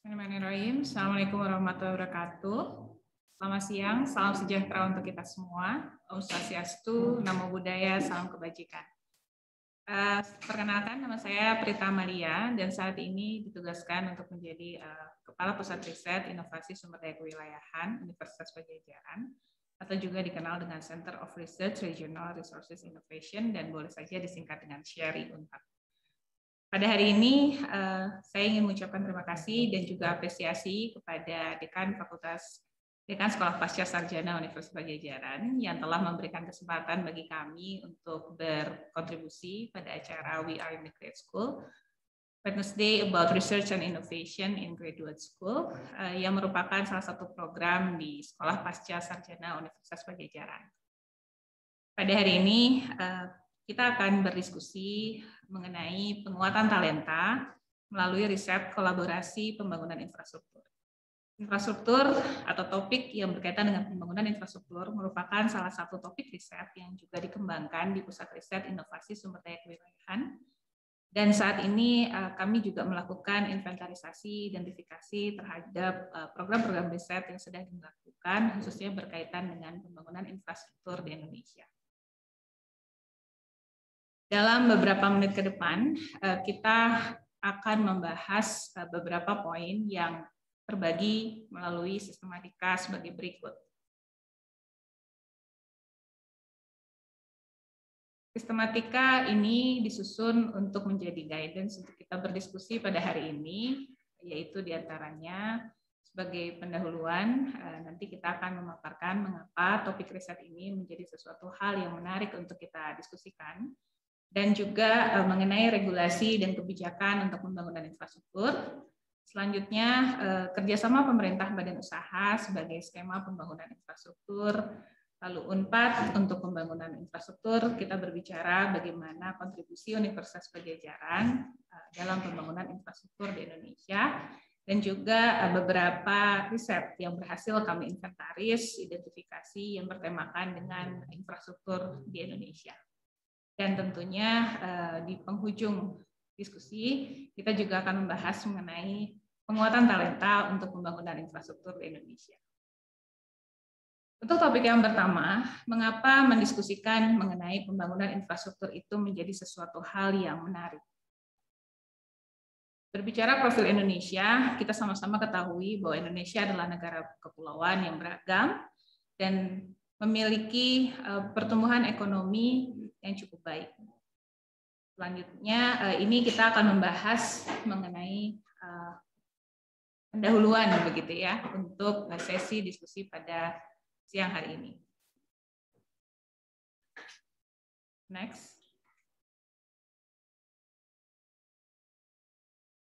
Bismillahirrahmanirrahim. Assalamualaikum warahmatullahi wabarakatuh. Selamat siang, salam sejahtera untuk kita semua. Om Swastiastu, Namo Buddhaya, salam kebajikan. Perkenalkan, nama saya Prita Maria dan saat ini ditugaskan untuk menjadi Kepala Pusat Riset Inovasi Sumber Daya Kewilayahan Universitas Padjadjaran atau juga dikenal dengan Center of Research Regional Resources Innovation dan boleh saja disingkat dengan SHRI Unpad. Pada hari ini saya ingin mengucapkan terima kasih dan juga apresiasi kepada Dekan Sekolah Pasca Sarjana Universitas Padjadjaran yang telah memberikan kesempatan bagi kami untuk berkontribusi pada acara We Are in the Grad School, Wednesday about Research and Innovation in Graduate School, yang merupakan salah satu program di Sekolah Pasca Sarjana Universitas Padjadjaran. Pada hari ini kita akan berdiskusi mengenai penguatan talenta melalui riset kolaborasi pembangunan infrastruktur. Infrastruktur atau topik yang berkaitan dengan pembangunan infrastruktur merupakan salah satu topik riset yang juga dikembangkan di Pusat Riset Inovasi Sumber Daya Kewilayahan. Dan saat ini kami juga melakukan inventarisasi, identifikasi terhadap program-program riset yang sedang dilakukan, khususnya berkaitan dengan pembangunan infrastruktur di Indonesia. Dalam beberapa menit ke depan, kita akan membahas beberapa poin yang terbagi melalui sistematika sebagai berikut. Sistematika ini disusun untuk menjadi guidance untuk kita berdiskusi pada hari ini, yaitu diantaranya sebagai pendahuluan, nanti kita akan memaparkan mengapa topik riset ini menjadi sesuatu hal yang menarik untuk kita diskusikan, dan juga mengenai regulasi dan kebijakan untuk pembangunan infrastruktur. Selanjutnya, kerjasama pemerintah badan usaha sebagai skema pembangunan infrastruktur. Lalu Unpad untuk pembangunan infrastruktur, kita berbicara bagaimana kontribusi Universitas Padjadjaran dalam pembangunan infrastruktur di Indonesia, dan juga beberapa riset yang berhasil kami inventaris, identifikasi yang bertemakan dengan infrastruktur di Indonesia. Dan tentunya di penghujung diskusi, kita juga akan membahas mengenai penguatan talenta untuk pembangunan infrastruktur di Indonesia. Untuk topik yang pertama, mengapa mendiskusikan mengenai pembangunan infrastruktur itu menjadi sesuatu hal yang menarik. Berbicara profil Indonesia, kita sama-sama ketahui bahwa Indonesia adalah negara kepulauan yang beragam dan memiliki pertumbuhan ekonomi yang cukup baik. Selanjutnya, ini kita akan membahas mengenai pendahuluan begitu ya untuk sesi diskusi pada siang hari ini. Next.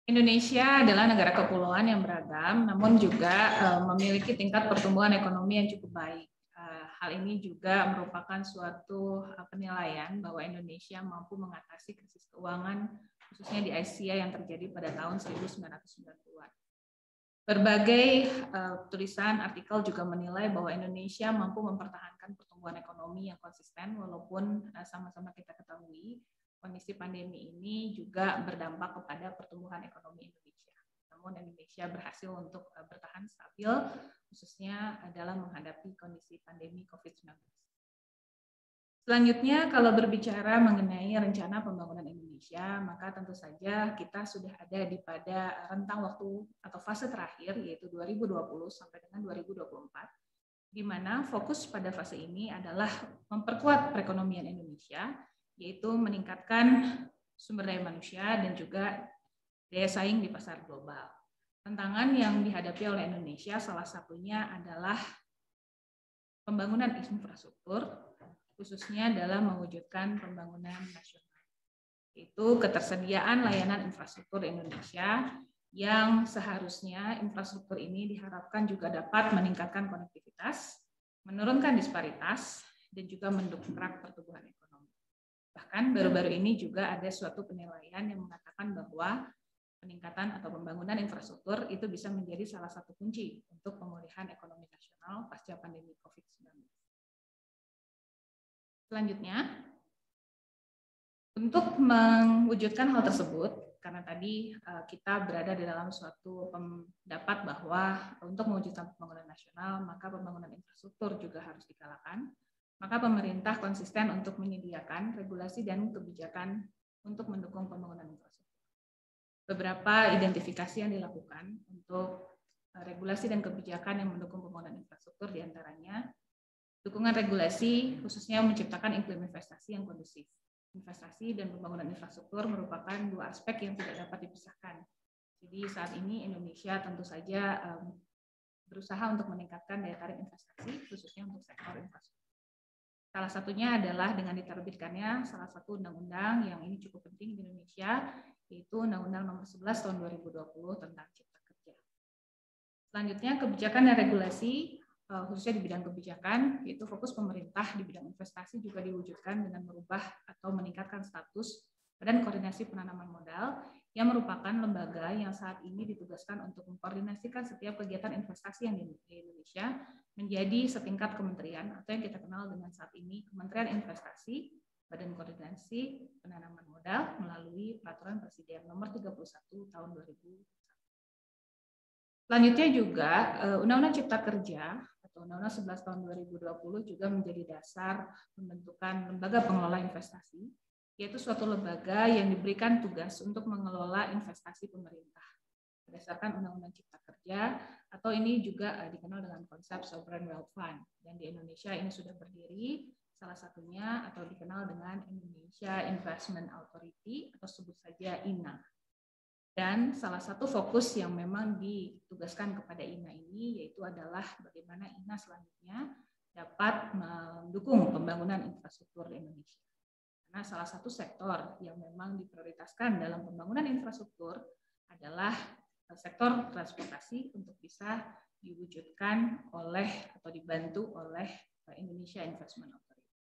Indonesia adalah negara kepulauan yang beragam, namun juga memiliki tingkat pertumbuhan ekonomi yang cukup baik. Hal ini juga merupakan suatu penilaian bahwa Indonesia mampu mengatasi krisis keuangan, khususnya di Asia yang terjadi pada tahun 1990-an. Berbagai tulisan artikel juga menilai bahwa Indonesia mampu mempertahankan pertumbuhan ekonomi yang konsisten, walaupun sama-sama kita ketahui kondisi pandemi ini juga berdampak kepada pertumbuhan ekonomi Indonesia. Namun Indonesia berhasil untuk bertahan stabil, khususnya dalam menghadapi kondisi pandemi COVID-19. Selanjutnya, kalau berbicara mengenai rencana pembangunan Indonesia, maka tentu saja kita sudah ada pada rentang waktu atau fase terakhir, yaitu 2020 sampai dengan 2024, di mana fokus pada fase ini adalah memperkuat perekonomian Indonesia, yaitu meningkatkan sumber daya manusia dan juga daya saing di pasar global. Tantangan yang dihadapi oleh Indonesia salah satunya adalah pembangunan infrastruktur, khususnya dalam mewujudkan pembangunan nasional, yaitu ketersediaan layanan infrastruktur Indonesia yang seharusnya infrastruktur ini diharapkan juga dapat meningkatkan konektivitas, menurunkan disparitas, dan juga mendongkrak pertumbuhan ekonomi. Bahkan baru-baru ini juga ada suatu penilaian yang mengatakan bahwa peningkatan atau pembangunan infrastruktur itu bisa menjadi salah satu kunci untuk pemulihan ekonomi nasional pasca pandemi COVID-19. Selanjutnya, untuk mewujudkan hal tersebut, karena tadi kita berada di dalam suatu pendapat bahwa untuk mewujudkan pembangunan nasional, maka pembangunan infrastruktur juga harus digalakan. Maka pemerintah konsisten untuk menyediakan regulasi dan kebijakan untuk mendukung pembangunan infrastruktur. Beberapa identifikasi yang dilakukan untuk regulasi dan kebijakan yang mendukung pembangunan infrastruktur diantaranya dukungan regulasi khususnya menciptakan iklim investasi yang kondusif. Investasi dan pembangunan infrastruktur merupakan dua aspek yang tidak dapat dipisahkan. Jadi saat ini Indonesia tentu saja berusaha untuk meningkatkan daya tarik investasi khususnya untuk sektor infrastruktur. Salah satunya adalah dengan diterbitkannya salah satu undang-undang yang ini cukup penting di Indonesia, yaitu Undang-Undang Nomor 11 Tahun 2020 tentang Cipta Kerja. Selanjutnya kebijakan dan regulasi khususnya di bidang kebijakan, yaitu fokus pemerintah di bidang investasi juga diwujudkan dengan merubah atau meningkatkan status Badan Koordinasi Penanaman Modal yang merupakan lembaga yang saat ini ditugaskan untuk mengkoordinasikan setiap kegiatan investasi yang di Indonesia menjadi setingkat kementerian atau yang kita kenal dengan saat ini Kementerian Investasi, Badan Koordinasi Penanaman Modal melalui Peraturan Presiden Nomor 31 Tahun 2000. Selanjutnya juga Undang-Undang Cipta Kerja atau Undang-Undang 11 Tahun 2020 juga menjadi dasar pembentukan lembaga pengelola investasi, yaitu suatu lembaga yang diberikan tugas untuk mengelola investasi pemerintah berdasarkan Undang-Undang Cipta Kerja, atau ini juga dikenal dengan konsep Sovereign Wealth Fund. Dan di Indonesia ini sudah berdiri, salah satunya atau dikenal dengan Indonesia Investment Authority atau sebut saja INA. Dan salah satu fokus yang memang ditugaskan kepada INA ini yaitu adalah bagaimana INA selanjutnya dapat mendukung pembangunan infrastruktur di Indonesia. Karena salah satu sektor yang memang diprioritaskan dalam pembangunan infrastruktur adalah sektor transportasi untuk bisa diwujudkan oleh atau dibantu oleh Indonesia Investment Authority.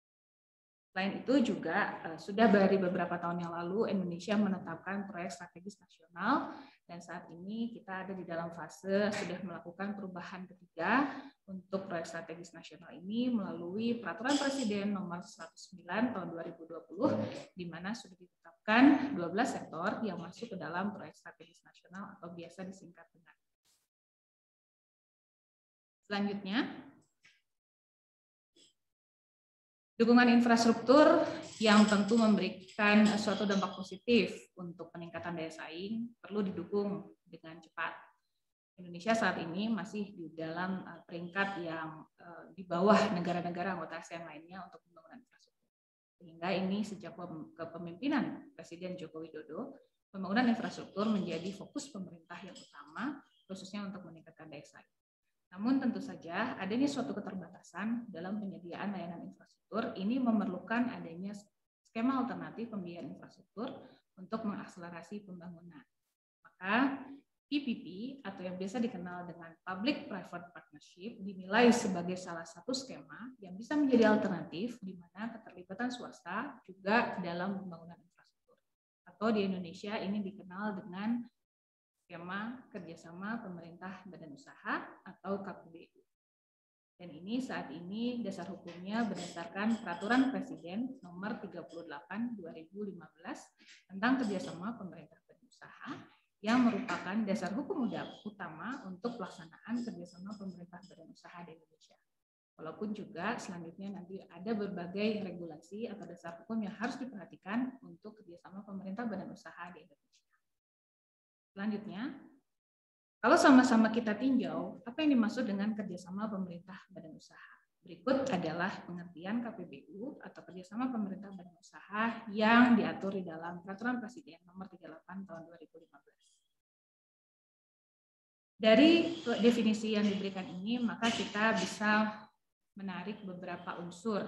Selain itu juga sudah dari beberapa tahun yang lalu Indonesia menetapkan proyek strategis nasional dan saat ini kita ada di dalam fase sudah melakukan perubahan ketiga untuk proyek strategis nasional ini melalui Peraturan Presiden Nomor 109 Tahun 2020 di mana sudah ditetapkan 12 sektor yang masuk ke dalam proyek strategis nasional atau biasa disingkat dengan. Selanjutnya, dukungan infrastruktur yang tentu memberikan suatu dampak positif untuk peningkatan daya saing perlu didukung dengan cepat. Indonesia saat ini masih di dalam peringkat yang di bawah negara-negara anggota ASEAN lainnya untuk pembangunan infrastruktur. Sehingga ini sejak kepemimpinan Presiden Joko Widodo, pembangunan infrastruktur menjadi fokus pemerintah yang utama, khususnya untuk meningkatkan daya saing. Namun tentu saja adanya suatu keterbatasan dalam penyediaan layanan infrastruktur ini memerlukan adanya skema alternatif pembiayaan infrastruktur untuk mengakselerasi pembangunan. Maka PPP atau yang biasa dikenal dengan Public Private Partnership dinilai sebagai salah satu skema yang bisa menjadi alternatif di mana keterlibatan swasta juga dalam pembangunan infrastruktur. Atau di Indonesia ini dikenal dengan skema kerjasama pemerintah badan usaha atau KPBU. Dan ini saat ini dasar hukumnya berdasarkan Peraturan Presiden Nomor 38 2015 tentang kerjasama pemerintah badan usaha yang merupakan dasar hukum utama untuk pelaksanaan kerjasama pemerintah badan usaha di Indonesia. Walaupun juga selanjutnya nanti ada berbagai regulasi atau dasar hukum yang harus diperhatikan untuk kerjasama pemerintah badan usaha di Indonesia. Selanjutnya, kalau sama-sama kita tinjau, apa yang dimaksud dengan kerjasama pemerintah badan usaha? Berikut adalah pengertian KPBU atau kerjasama pemerintah badan usaha yang diatur di dalam Peraturan Presiden Nomor 38 Tahun 2015. Dari definisi yang diberikan ini, maka kita bisa menarik beberapa unsur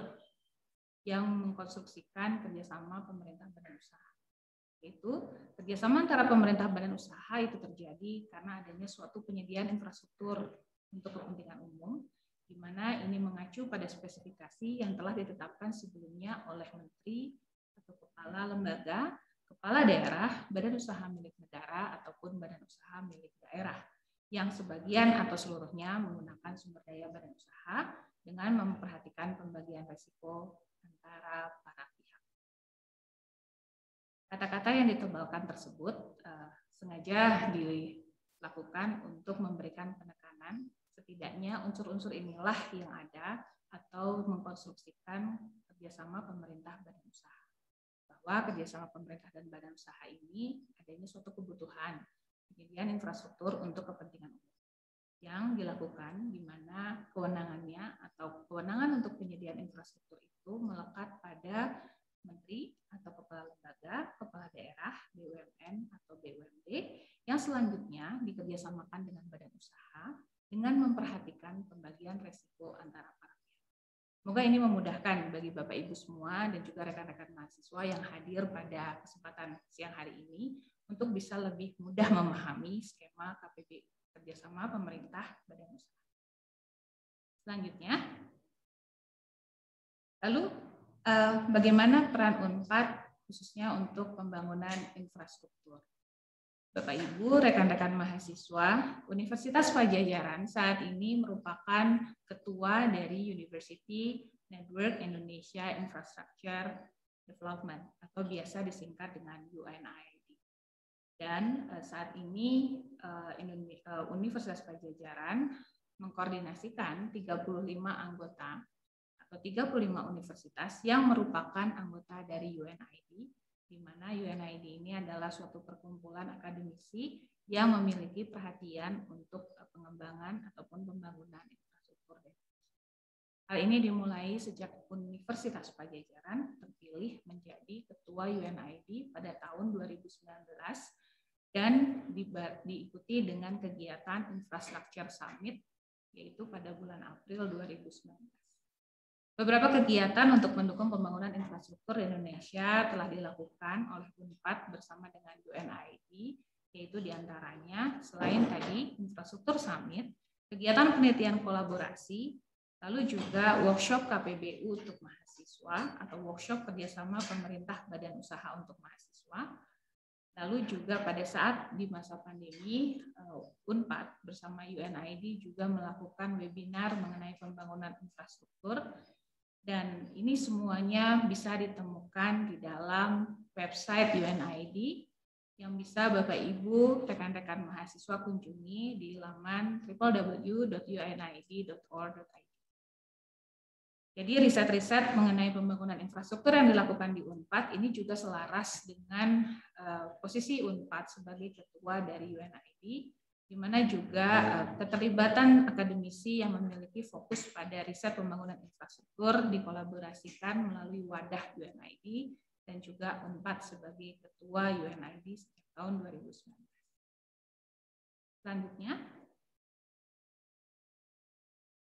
yang mengkonstruksikan kerjasama pemerintah badan usaha. Yaitu kerjasama antara pemerintah badan usaha itu terjadi karena adanya suatu penyediaan infrastruktur untuk kepentingan umum, di mana ini mengacu pada spesifikasi yang telah ditetapkan sebelumnya oleh menteri atau kepala lembaga, kepala daerah, badan usaha milik negara ataupun badan usaha milik daerah, yang sebagian atau seluruhnya menggunakan sumber daya badan usaha dengan memperhatikan pembagian risiko antara para pihak. Kata-kata yang ditebalkan tersebut sengaja dilakukan untuk memberikan penekanan, setidaknya unsur-unsur inilah yang ada atau mengkonstruksikan kerjasama pemerintah badan usaha. Bahwa kerjasama pemerintah dan badan usaha ini adanya suatu kebutuhan penyediaan infrastruktur untuk kepentingan umum yang dilakukan di mana kewenangannya atau kewenangan untuk penyediaan infrastruktur itu melekat pada menteri atau kepala lembaga, kepala daerah, BUMN atau BUMD yang selanjutnya dikerjasamakan dengan badan usaha dengan memperhatikan pembagian resiko antara para pihak. Semoga ini memudahkan bagi Bapak Ibu semua dan juga rekan-rekan mahasiswa yang hadir pada kesempatan siang hari ini untuk bisa lebih mudah memahami skema KPBU kerjasama pemerintah badan usaha. Selanjutnya, lalu bagaimana peran UNPAD khususnya untuk pembangunan infrastruktur? Bapak Ibu, rekan-rekan mahasiswa, Universitas Padjadjaran saat ini merupakan ketua dari University Network Indonesia Infrastructure Development atau biasa disingkat dengan UNID. Dan saat ini Universitas Padjadjaran mengkoordinasikan 35 anggota atau 35 universitas yang merupakan anggota dari UNID, di mana UNID ini adalah suatu perkumpulan akademisi yang memiliki perhatian untuk pengembangan ataupun pembangunan infrastruktur. Hal ini dimulai sejak Universitas Padjadjaran terpilih menjadi ketua UNID pada tahun 2019 dan diikuti dengan kegiatan Infrastructure Summit yaitu pada bulan April 2019. Beberapa kegiatan untuk mendukung pembangunan infrastruktur di Indonesia telah dilakukan oleh UNPAD bersama dengan UNID, yaitu diantaranya selain tadi Infrastruktur Summit, kegiatan penelitian kolaborasi, lalu juga workshop KPBU untuk mahasiswa atau workshop kerjasama pemerintah badan usaha untuk mahasiswa. Lalu juga pada saat di masa pandemi, UNPAD bersama UNID juga melakukan webinar mengenai pembangunan infrastruktur. Dan ini semuanya bisa ditemukan di dalam website UNID yang bisa Bapak Ibu rekan-rekan mahasiswa kunjungi di laman www.unid.org.id. Jadi riset-riset mengenai pembangunan infrastruktur yang dilakukan di UNPAD ini juga selaras dengan posisi UNPAD sebagai ketua dari UNID, di mana juga keterlibatan akademisi yang memiliki fokus pada riset pembangunan infrastruktur dikolaborasikan melalui wadah UNID dan juga UNPAD sebagai ketua UNID sejak tahun 2019. Selanjutnya,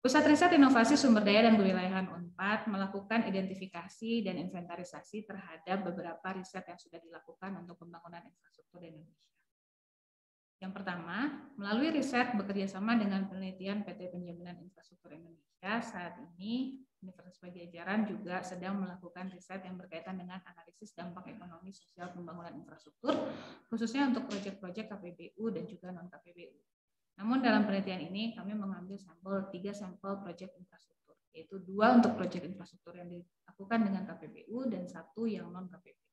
Pusat Riset Inovasi Sumber Daya dan Kewilayahan UNPAD melakukan identifikasi dan inventarisasi terhadap beberapa riset yang sudah dilakukan untuk pembangunan infrastruktur di Indonesia. Yang pertama, melalui riset bekerjasama dengan penelitian PT Penjaminan Infrastruktur Indonesia, saat ini Universitas Padjadjaran juga sedang melakukan riset yang berkaitan dengan analisis dampak ekonomi sosial pembangunan infrastruktur, khususnya untuk proyek-proyek KPBU dan juga non-KPBU. Namun dalam penelitian ini kami mengambil sampel 3 sampel proyek infrastruktur, yaitu 2 untuk proyek infrastruktur yang dilakukan dengan KPBU dan 1 yang non-KPBU.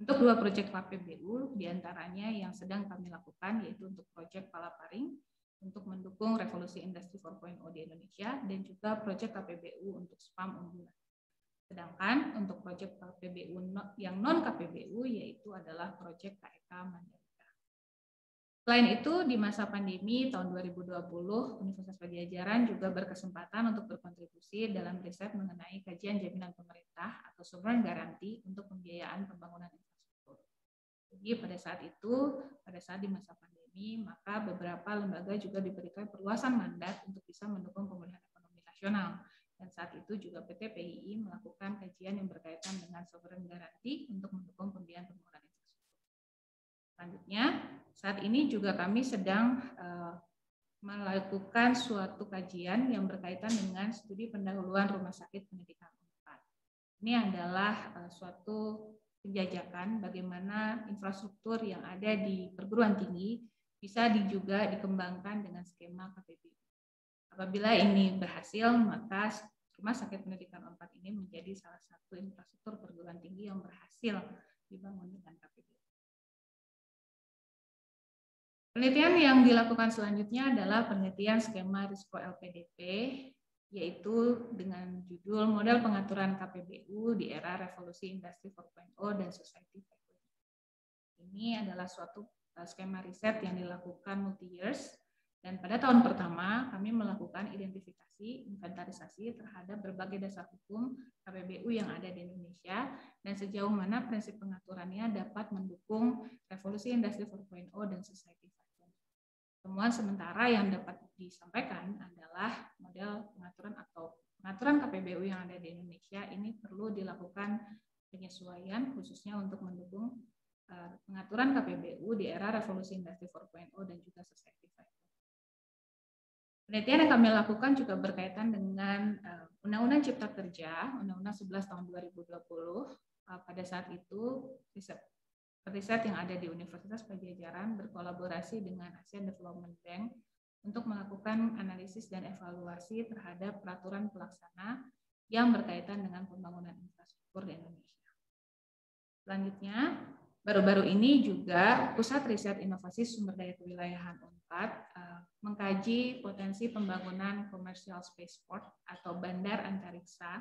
Untuk 2 proyek KPBU, diantaranya yang sedang kami lakukan yaitu untuk proyek Palaparing untuk mendukung revolusi industri 4.0 di Indonesia dan juga proyek KPBU untuk spam unggulan. Sedangkan untuk proyek KPBU yang non-KPBU yaitu adalah proyek KEK Mandalika. Selain itu, di masa pandemi tahun 2020, Universitas Padjadjaran juga berkesempatan untuk berkontribusi dalam riset mengenai kajian jaminan pemerintah atau sovereign guarantee untuk pembiayaan pembangunan infrastruktur. Jadi pada saat itu, pada saat di masa pandemi, maka beberapa lembaga juga diberikan perluasan mandat untuk bisa mendukung pemulihan ekonomi nasional. Dan saat itu juga PT PII melakukan kajian yang berkaitan dengan sovereign guarantee untuk mendukung pembiayaan pembangunan infrastruktur. Selanjutnya, saat ini juga kami sedang melakukan suatu kajian yang berkaitan dengan studi pendahuluan rumah sakit pendidikan UNPAD. Ini adalah suatu penjajakan bagaimana infrastruktur yang ada di perguruan tinggi bisa juga dikembangkan dengan skema KPBU. Apabila ini berhasil, maka rumah sakit pendidikan UNPAD ini menjadi salah satu infrastruktur perguruan tinggi yang berhasil dibangun dengan KPBU. Penelitian yang dilakukan selanjutnya adalah penelitian skema risiko LPDP, yaitu dengan judul Model Pengaturan KPBU di Era Revolusi Industri 4.0 dan Society 5.0. Ini adalah suatu skema riset yang dilakukan multi-years, dan pada tahun pertama kami melakukan identifikasi, inventarisasi terhadap berbagai dasar hukum KPBU yang ada di Indonesia dan sejauh mana prinsip pengaturannya dapat mendukung Revolusi Industri 4.0 dan Society 5.0. Temuan sementara yang dapat disampaikan adalah model pengaturan atau pengaturan KPBU yang ada di Indonesia ini perlu dilakukan penyesuaian khususnya untuk mendukung pengaturan KPBU di era Revolusi Industri 4.0 dan juga Society 5.0. Penelitian yang kami lakukan juga berkaitan dengan Undang-Undang Cipta Kerja, Undang-Undang 11 tahun 2020. Pada saat itu, riset yang ada di Universitas Padjadjaran berkolaborasi dengan Asian Development Bank untuk melakukan analisis dan evaluasi terhadap peraturan pelaksana yang berkaitan dengan pembangunan infrastruktur di Indonesia. Selanjutnya, baru-baru ini juga Pusat Riset Inovasi Sumber Daya Kewilayahan UNPAD mengkaji potensi pembangunan Commercial Spaceport atau Bandar Antariksa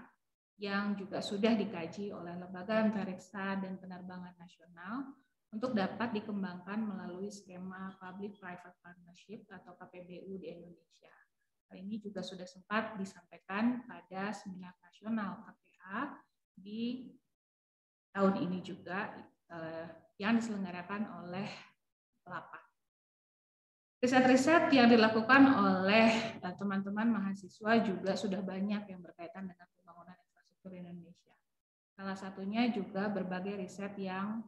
yang juga sudah dikaji oleh Lembaga Antariksa dan Penerbangan Nasional untuk dapat dikembangkan melalui skema Public-Private Partnership atau KPBU di Indonesia. Hal ini juga sudah sempat disampaikan pada seminar nasional KPA di tahun ini juga yang diselenggarakan oleh LAPA. Riset-riset yang dilakukan oleh teman-teman mahasiswa juga sudah banyak yang berkaitan dengan pembangunan infrastruktur Indonesia. Salah satunya juga berbagai riset yang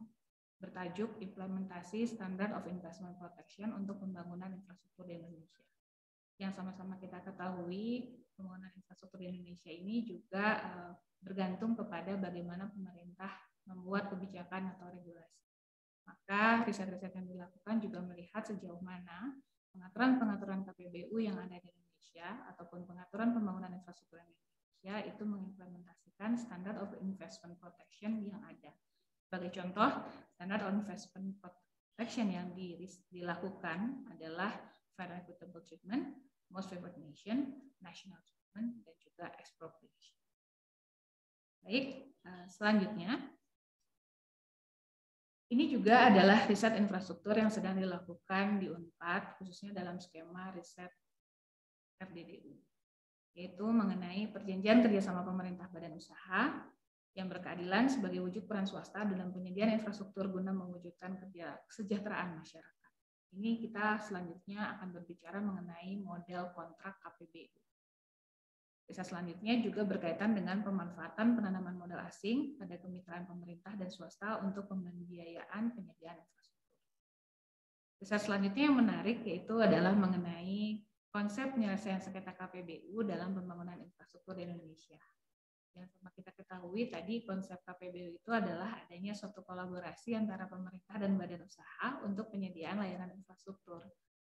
bertajuk implementasi Standard of Investment Protection untuk pembangunan infrastruktur di Indonesia. Yang sama-sama kita ketahui, pembangunan infrastruktur di Indonesia ini juga bergantung kepada bagaimana pemerintah membuat kebijakan atau regulasi. Maka riset-riset yang dilakukan juga melihat sejauh mana pengaturan-pengaturan KPBU yang ada di Indonesia ataupun pengaturan pembangunan infrastruktur Indonesia itu mengimplementasikan Standard of Investment Protection yang ada. Sebagai contoh, Standard of Investment Protection yang dilakukan adalah Fair and Equitable Treatment, Most Favored Nation, National Treatment, dan juga Expropriation. Baik, selanjutnya. Ini juga adalah riset infrastruktur yang sedang dilakukan di UNPAD, khususnya dalam skema riset RDDU, yaitu mengenai perjanjian kerjasama pemerintah badan usaha yang berkeadilan sebagai wujud peran swasta dalam penyediaan infrastruktur guna mewujudkan kesejahteraan masyarakat. Ini kita selanjutnya akan berbicara mengenai model kontrak KPBU. Riset selanjutnya juga berkaitan dengan pemanfaatan penanaman modal asing pada kemitraan pemerintah dan swasta untuk pembiayaan penyediaan infrastruktur. Riset selanjutnya yang menarik yaitu adalah mengenai konsep penyelesaian sengketa KPBU dalam pembangunan infrastruktur di Indonesia. Yang sama kita ketahui tadi konsep KPBU itu adalah adanya suatu kolaborasi antara pemerintah dan badan usaha untuk penyediaan layanan infrastruktur.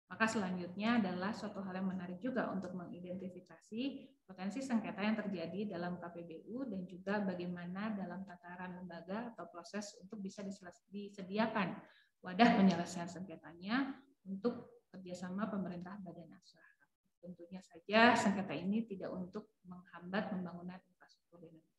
Maka selanjutnya adalah suatu hal yang menarik juga untuk mengidentifikasi potensi sengketa yang terjadi dalam KPBU dan juga bagaimana dalam tataran lembaga atau proses untuk bisa disediakan wadah penyelesaian sengketanya untuk kerjasama pemerintah badan usaha. Tentunya saja sengketa ini tidak untuk menghambat pembangunan infrastruktur di Indonesia.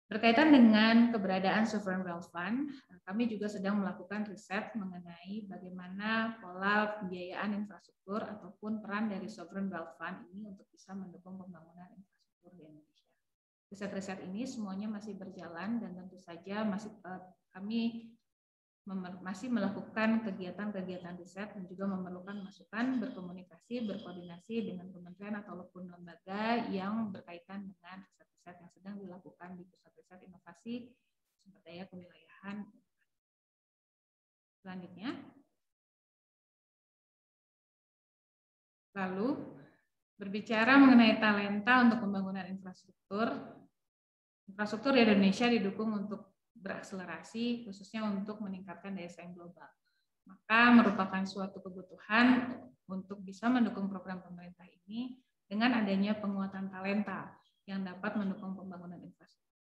Berkaitan dengan keberadaan Sovereign Wealth Fund, kami juga sedang melakukan riset mengenai bagaimana pola pembiayaan infrastruktur ataupun peran dari Sovereign Wealth Fund ini untuk bisa mendukung pembangunan infrastruktur di Indonesia. Riset-riset ini semuanya masih berjalan dan tentu saja kami masih melakukan kegiatan-kegiatan riset dan juga memerlukan masukan, berkomunikasi, berkoordinasi dengan kementerian ataupun lembaga yang berkaitan dengan riset-riset yang sedang dilakukan di Pusat Riset Inovasi Sumber Daya Kewilayahan. Selanjutnya, lalu berbicara mengenai talenta untuk pembangunan infrastruktur. Infrastruktur di Indonesia didukung untuk berakselerasi khususnya untuk meningkatkan daya saing global. Maka merupakan suatu kebutuhan untuk bisa mendukung program pemerintah ini dengan adanya penguatan talenta yang dapat mendukung pembangunan infrastruktur.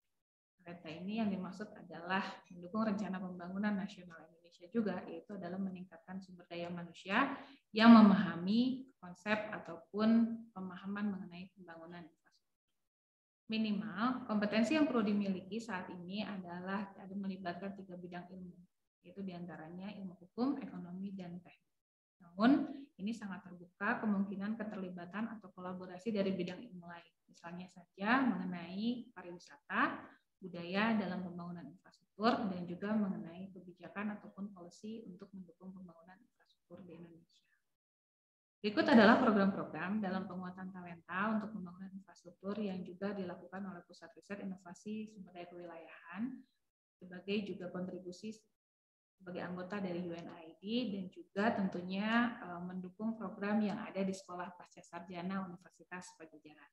Talenta ini yang dimaksud adalah mendukung rencana pembangunan nasional Indonesia juga, yaitu adalah meningkatkan sumber daya manusia yang memahami konsep ataupun pemahaman mengenai pembangunan infrastruktur. Minimal, kompetensi yang perlu dimiliki saat ini adalah melibatkan 3 bidang ilmu, yaitu diantaranya ilmu hukum, ekonomi, dan teknik. Namun, ini sangat terbuka kemungkinan keterlibatan atau kolaborasi dari bidang ilmu lain, misalnya saja mengenai pariwisata, budaya dalam pembangunan infrastruktur, dan juga mengenai kebijakan ataupun policy untuk mendukung pembangunan infrastruktur di Indonesia. Berikut adalah program-program dalam penguatan talenta untuk pembangunan infrastruktur yang juga dilakukan oleh Pusat Riset Inovasi Sumber Daya Kewilayahan sebagai juga kontribusi sebagai anggota dari UNID dan juga tentunya mendukung program yang ada di Sekolah Pascasarjana Universitas Padjadjaran.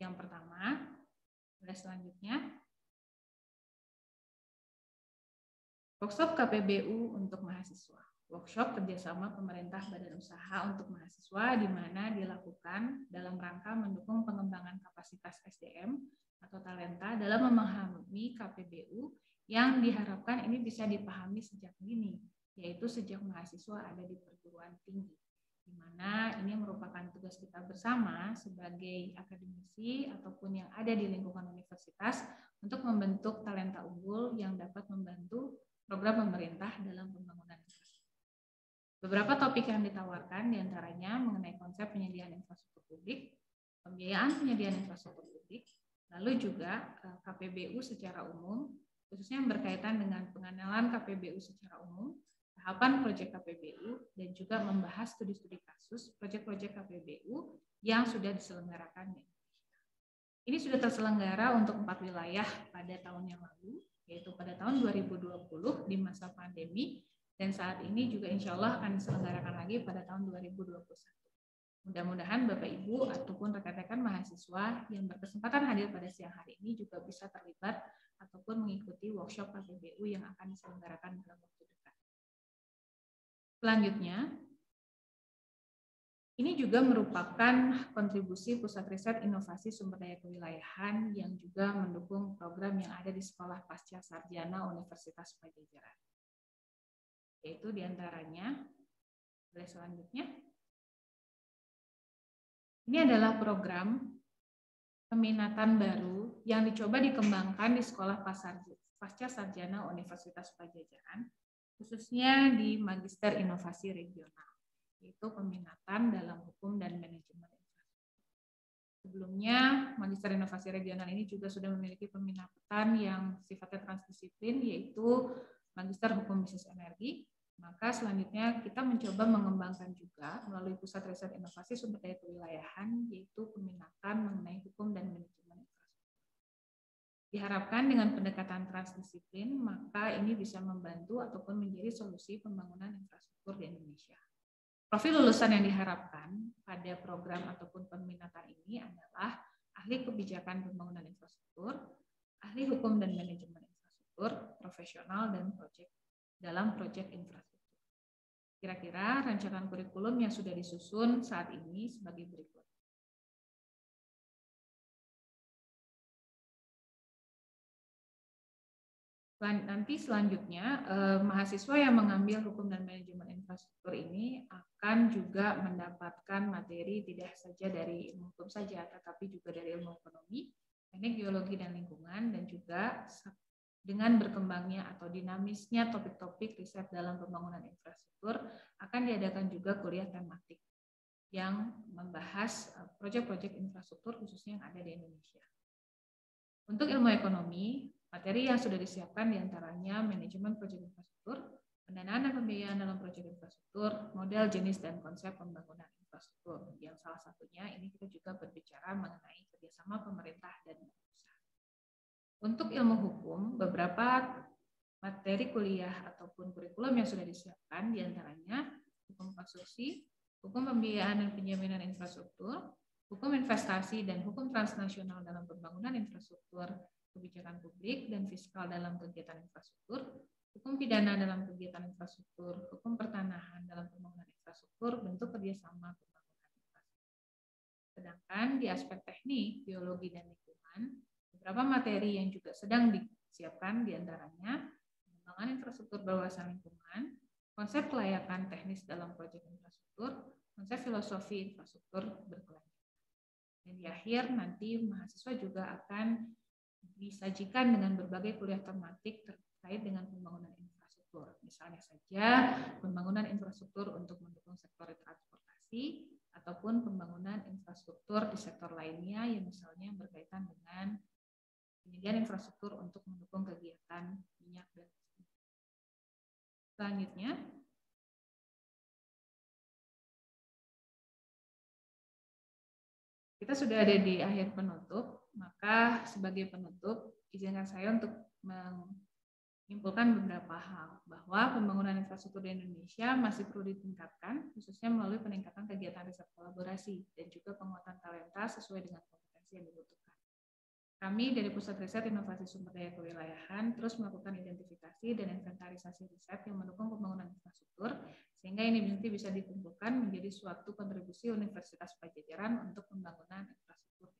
Yang pertama, selanjutnya, workshop KPBU untuk mahasiswa. Workshop kerjasama pemerintah badan usaha untuk mahasiswa di mana dilakukan dalam rangka mendukung pengembangan kapasitas SDM atau talenta dalam memahami KPBU yang diharapkan ini bisa dipahami sejak dini, yaitu sejak mahasiswa ada di perguruan tinggi, di mana ini merupakan tugas kita bersama sebagai akademisi ataupun yang ada di lingkungan universitas untuk membentuk talenta unggul yang dapat membantu program pemerintah dalam pembangunan infrastruktur. Beberapa topik yang ditawarkan diantaranya mengenai konsep penyediaan infrastruktur publik, pembiayaan penyediaan infrastruktur publik, lalu juga KPBU secara umum, khususnya yang berkaitan dengan pengenalan KPBU secara umum, tahapan proyek KPBU, dan juga membahas studi-studi kasus proyek-proyek KPBU yang sudah diselenggarakan di Indonesia. Ini sudah terselenggara untuk 4 wilayah pada tahun yang lalu, yaitu pada tahun 2020 di masa pandemi, dan saat ini juga insya Allah akan diselenggarakan lagi pada tahun 2021. Mudah-mudahan Bapak Ibu ataupun rekan-rekan mahasiswa yang berkesempatan hadir pada siang hari ini juga bisa terlibat ataupun mengikuti workshop KPBU yang akan diselenggarakan dalam waktu dekat. Selanjutnya, ini juga merupakan kontribusi Pusat Riset Inovasi Sumber Daya Kewilayahan yang juga mendukung program yang ada di Sekolah Pascasarjana Universitas Padjadjaran. Yaitu diantaranya, selanjutnya, ini adalah program peminatan baru yang dicoba dikembangkan di Sekolah Pascasarjana Universitas Padjadjaran, khususnya di Magister Inovasi Regional, yaitu peminatan dalam hukum dan manajemen infrastruktur. Sebelumnya, Magister Inovasi Regional ini juga sudah memiliki peminatan yang sifatnya transdisiplin, yaitu Magister Hukum Bisnis Energi. Maka selanjutnya kita mencoba mengembangkan juga melalui Pusat Riset Inovasi Sumber Daya Kewilayahan, yaitu peminatan mengenai hukum dan manajemen infrastruktur. Diharapkan dengan pendekatan transdisiplin, maka ini bisa membantu ataupun menjadi solusi pembangunan infrastruktur di Indonesia. Profil lulusan yang diharapkan pada program ataupun peminatan ini adalah ahli kebijakan pembangunan infrastruktur, ahli hukum dan manajemen infrastruktur, profesional, dan dalam proyek infrastruktur. Kira-kira rancangan kurikulum yang sudah disusun saat ini sebagai berikut. Nanti selanjutnya, mahasiswa yang mengambil hukum dan manajemen infrastruktur ini akan juga mendapatkan materi tidak saja dari ilmu hukum saja, tetapi juga dari ilmu ekonomi, teknik geologi dan lingkungan, dan juga dengan berkembangnya atau dinamisnya topik-topik riset dalam pembangunan infrastruktur, akan diadakan juga kuliah tematik yang membahas proyek-proyek infrastruktur khususnya yang ada di Indonesia. Untuk ilmu ekonomi, materi yang sudah disiapkan diantaranya manajemen proyek infrastruktur, pendanaan dan pembiayaan dalam proyek infrastruktur, model, jenis, dan konsep pembangunan infrastruktur. Yang salah satunya ini kita juga berbicara mengenai kerjasama pemerintah dan usaha. Untuk ilmu hukum, beberapa materi kuliah ataupun kurikulum yang sudah disiapkan diantaranya hukum konstruksi, hukum pembiayaan dan penjaminan infrastruktur, hukum investasi dan hukum transnasional dalam pembangunan infrastruktur, kebijakan publik dan fiskal dalam kegiatan infrastruktur, hukum pidana dalam kegiatan infrastruktur, hukum pertanahan dalam pembangunan infrastruktur, bentuk kerjasama pembangunan infrastruktur. Sedangkan di aspek teknik, geologi dan lingkungan, beberapa materi yang juga sedang siapkan diantaranya pengembangan infrastruktur berwawasan lingkungan, konsep kelayakan teknis dalam proyek infrastruktur, konsep filosofi infrastruktur berkelanjutan. Dan di akhir nanti mahasiswa juga akan disajikan dengan berbagai kuliah tematik terkait dengan pembangunan infrastruktur. Misalnya saja pembangunan infrastruktur untuk mendukung sektor transportasi ataupun pembangunan infrastruktur di sektor lainnya yang misalnya berkaitan dengan penyediaan infrastruktur untuk mendukung kegiatan minyak dan gas. Selanjutnya, kita sudah ada di akhir penutup, maka sebagai penutup izinkan saya untuk menyimpulkan beberapa hal bahwa pembangunan infrastruktur di Indonesia masih perlu ditingkatkan, khususnya melalui peningkatan kegiatan riset kolaborasi dan juga penguatan talenta sesuai dengan kompetensi yang dibutuhkan. Kami dari Pusat Riset Inovasi Sumber Daya Kewilayahan terus melakukan identifikasi dan inventarisasi riset yang mendukung pembangunan infrastruktur, sehingga ini nanti bisa dikumpulkan menjadi suatu kontribusi Universitas Padjadjaran untuk pembangunan infrastruktur.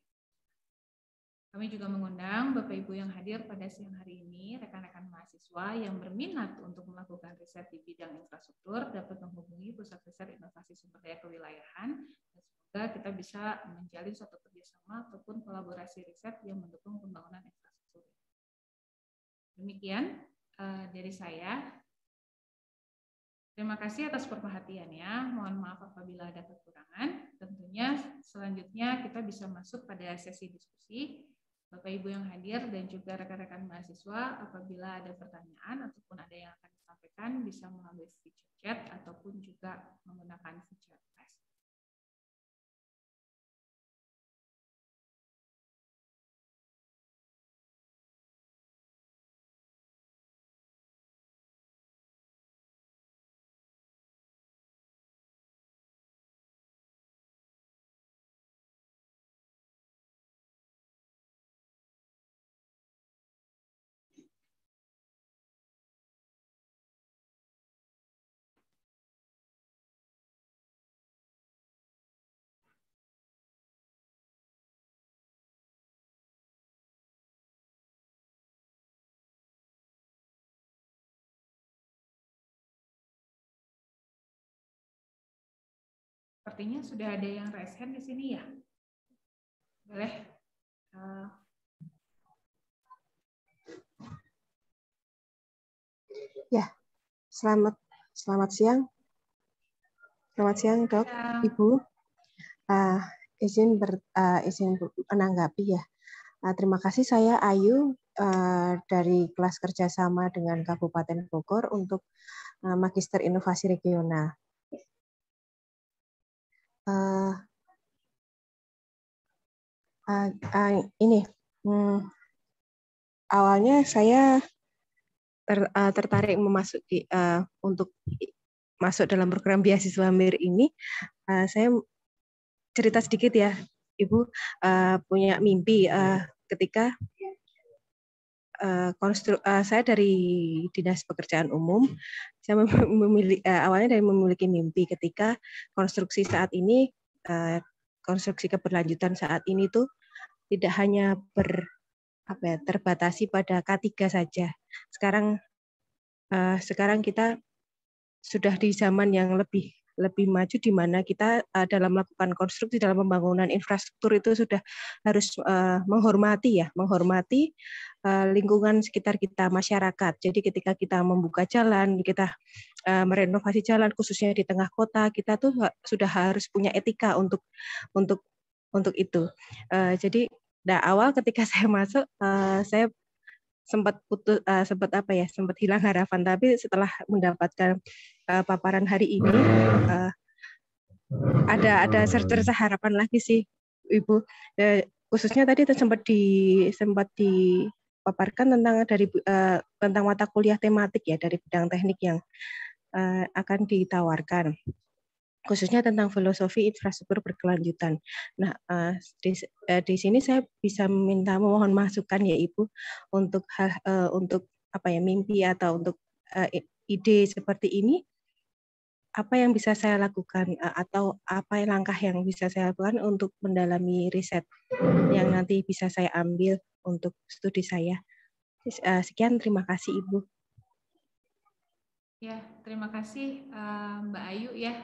Kami juga mengundang Bapak Ibu yang hadir pada siang hari ini, rekan-rekan mahasiswa yang berminat untuk melakukan riset di bidang infrastruktur dapat menghubungi Pusat Riset Inovasi Sumber Daya Kewilayahan, dan semoga kita bisa menjalin suatu kerjasama ataupun kolaborasi riset yang mendukung pembangunan infrastruktur. Demikian dari saya. Terima kasih atas perhatiannya. Mohon maaf apabila ada kekurangan. Tentunya selanjutnya kita bisa masuk pada sesi diskusi. Bapak Ibu yang hadir dan juga rekan-rekan mahasiswa, apabila ada pertanyaan ataupun ada yang akan disampaikan, bisa melalui fitur chat ataupun juga menggunakan fitur tes. Sepertinya sudah ada yang raise hand di sini ya. Boleh. Ya, selamat siang. Selamat siang, Dok, Ibu. Izin menanggapi ya. Terima kasih, saya Ayu dari kelas kerjasama dengan Kabupaten Bogor untuk Magister Inovasi Regional. Awalnya saya tertarik memasuki untuk masuk dalam program beasiswa MIR ini. Saya cerita sedikit ya, Ibu, punya mimpi ketika saya dari Dinas Pekerjaan Umum. Saya awalnya dari memiliki mimpi ketika konstruksi saat ini, konstruksi keberlanjutan saat ini tuh tidak hanya terbatasi pada K3 saja. Sekarang kita sudah di zaman yang lebih maju, di mana kita dalam melakukan konstruksi, dalam pembangunan infrastruktur itu sudah harus menghormati lingkungan sekitar kita, masyarakat. Jadi ketika kita membuka jalan, kita merenovasi jalan, khususnya di tengah kota, kita tuh sudah harus punya etika untuk itu. Jadi awal ketika saya masuk, saya sempat hilang harapan, tapi setelah mendapatkan paparan hari ini ada serta harapan lagi sih, Ibu. Khususnya tadi sempat dipaparkan tentang mata kuliah tematik ya dari bidang teknik yang akan ditawarkan, khususnya tentang filosofi infrastruktur berkelanjutan. Nah, di sini saya bisa mohon masukan ya Ibu untuk mimpi atau untuk ide seperti ini, apa yang bisa saya lakukan atau apa langkah yang bisa saya lakukan untuk mendalami riset yang nanti bisa saya ambil untuk studi saya. Sekian, terima kasih Ibu. Ya, terima kasih Mbak Ayu ya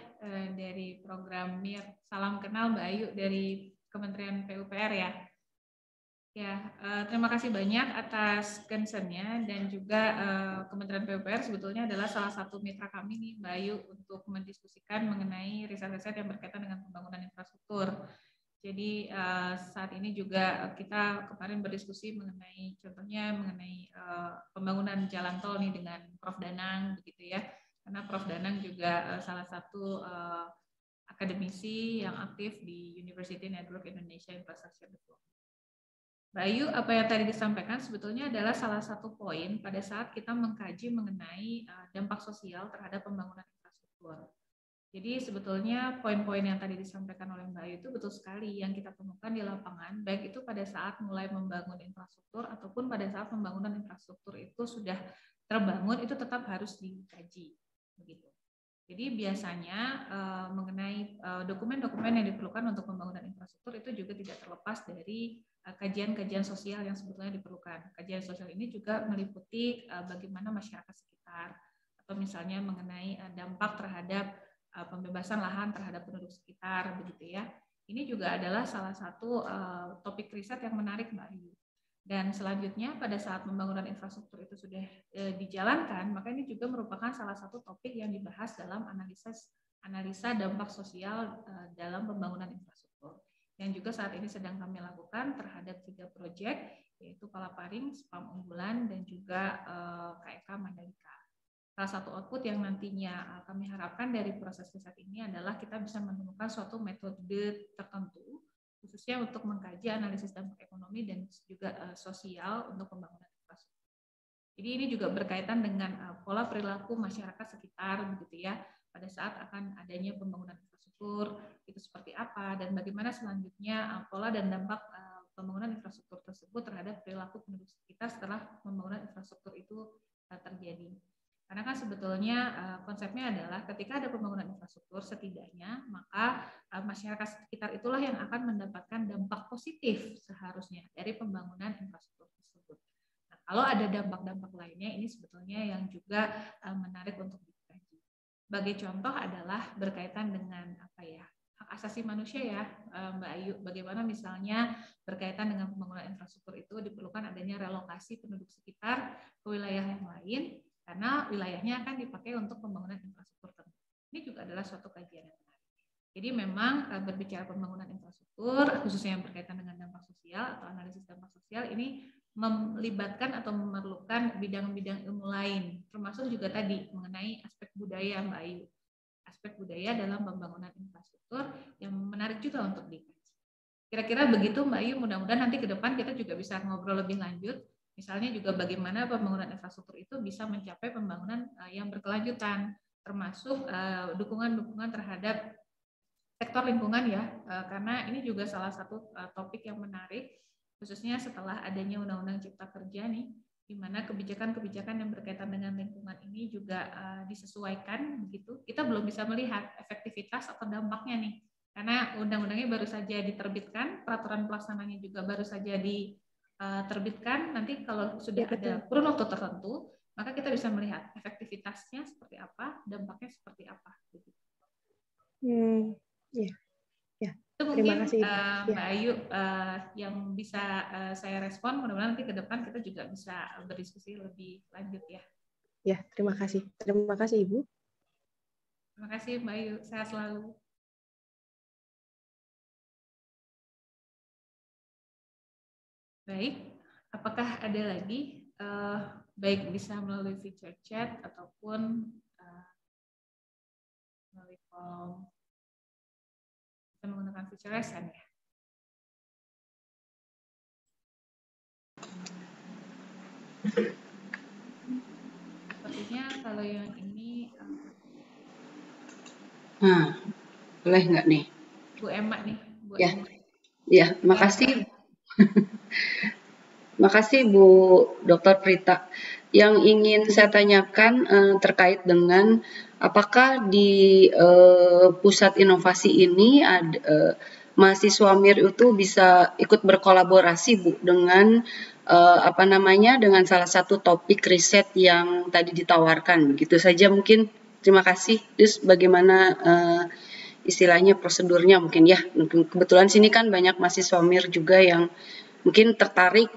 dari program MIR. Salam kenal Mbak Ayu dari Kementerian PUPR ya. Ya, terima kasih banyak atas concern-nya dan juga Kementerian PUPR sebetulnya adalah salah satu mitra kami nih Mbak Ayu untuk mendiskusikan mengenai riset-riset yang berkaitan dengan pembangunan infrastruktur. Jadi saat ini juga kita kemarin berdiskusi mengenai contohnya mengenai pembangunan jalan tol nih dengan Prof Danang begitu ya. Karena Prof Danang juga salah satu akademisi yang aktif di University Network Indonesia Infrastructure Development. Mbak Ayu, apa yang tadi disampaikan sebetulnya adalah salah satu poin pada saat kita mengkaji mengenai dampak sosial terhadap pembangunan infrastruktur. Jadi sebetulnya poin-poin yang tadi disampaikan oleh Mbak Ayu itu betul sekali yang kita temukan di lapangan, baik itu pada saat mulai membangun infrastruktur ataupun pada saat pembangunan infrastruktur itu sudah terbangun, itu tetap harus dikaji. Begitu. Jadi biasanya mengenai dokumen-dokumen yang diperlukan untuk pembangunan infrastruktur itu juga tidak terlepas dari kajian-kajian sosial yang sebetulnya diperlukan. Kajian sosial ini juga meliputi bagaimana masyarakat sekitar, atau misalnya mengenai dampak terhadap pembebasan lahan terhadap penduduk sekitar, begitu ya. Ini juga adalah salah satu topik riset yang menarik Mbak Ayu. Dan selanjutnya pada saat pembangunan infrastruktur itu sudah dijalankan, maka ini juga merupakan salah satu topik yang dibahas dalam analisa dampak sosial dalam pembangunan infrastruktur. Yang juga saat ini sedang kami lakukan terhadap 3 proyek, yaitu Palaparing, Spam Unggulan, dan juga KEK Mandalika. Salah satu output yang nantinya kami harapkan dari proses riset ini adalah kita bisa menemukan suatu metode tertentu, khususnya untuk mengkaji analisis dampak ekonomi dan juga sosial untuk pembangunan infrastruktur. Jadi ini juga berkaitan dengan pola perilaku masyarakat sekitar, begitu ya, pada saat akan adanya pembangunan infrastruktur itu seperti apa dan bagaimana selanjutnya pola dan dampak pembangunan infrastruktur tersebut terhadap perilaku penduduk sekitar setelah pembangunan infrastruktur itu terjadi. Karena kan sebetulnya konsepnya adalah ketika ada pembangunan infrastruktur setidaknya maka masyarakat sekitar itulah yang akan mendapatkan dampak positif seharusnya dari pembangunan infrastruktur tersebut. Nah, kalau ada dampak-dampak lainnya ini sebetulnya yang juga menarik untuk dikaji. Sebagai contoh adalah berkaitan dengan apa ya, hak asasi manusia ya Mbak Ayu, bagaimana misalnya berkaitan dengan pembangunan infrastruktur itu diperlukan adanya relokasi penduduk sekitar ke wilayah yang lain karena wilayahnya akan dipakai untuk pembangunan infrastruktur tertentu. Ini juga adalah suatu kajian yang menarik. Jadi memang berbicara pembangunan infrastruktur, khususnya yang berkaitan dengan dampak sosial atau analisis dampak sosial, ini melibatkan atau memerlukan bidang-bidang ilmu lain, termasuk juga tadi mengenai aspek budaya Mbak Ayu. Aspek budaya dalam pembangunan infrastruktur yang menarik juga untuk dikaji. Kira-kira begitu Mbak Ayu, mudah-mudahan nanti ke depan kita juga bisa ngobrol lebih lanjut. Misalnya juga bagaimana pembangunan infrastruktur itu bisa mencapai pembangunan yang berkelanjutan, termasuk dukungan-dukungan terhadap sektor lingkungan ya, karena ini juga salah satu topik yang menarik, khususnya setelah adanya Undang-Undang Cipta Kerja nih, di mana kebijakan-kebijakan yang berkaitan dengan lingkungan ini juga disesuaikan begitu. Kita belum bisa melihat efektivitas atau dampaknya nih, karena undang-undangnya baru saja diterbitkan, peraturan pelaksananya juga baru saja diterbitkan. Nanti kalau sudah ada kurun waktu tertentu, maka kita bisa melihat efektivitasnya seperti apa, dampaknya seperti apa. Ya. Itu mungkin Mbak Ayu yang bisa saya respon. Mudah-mudahan nanti ke depan kita juga bisa berdiskusi lebih lanjut ya. Ya, terima kasih. Terima kasih Ibu. Terima kasih Mbak Ayu. Sehat selalu. Baik, apakah ada lagi baik bisa melalui feature chat ataupun melalui kolom, kita menggunakan feature lesson ya. Sepertinya kalau yang ini boleh nggak nih? Bu Emma nih, Bu ya. Emma. Ya, makasih. Makasih Bu Dr. Prita. Yang ingin saya tanyakan terkait dengan apakah di pusat inovasi ini ada mahasiswa MIR itu bisa ikut berkolaborasi Bu dengan apa namanya, dengan salah satu topik riset yang tadi ditawarkan. Begitu saja mungkin. Terima kasih. Terus bagaimana istilahnya prosedurnya mungkin ya. Kebetulan sini kan banyak mahasiswa MIR juga yang mungkin tertarik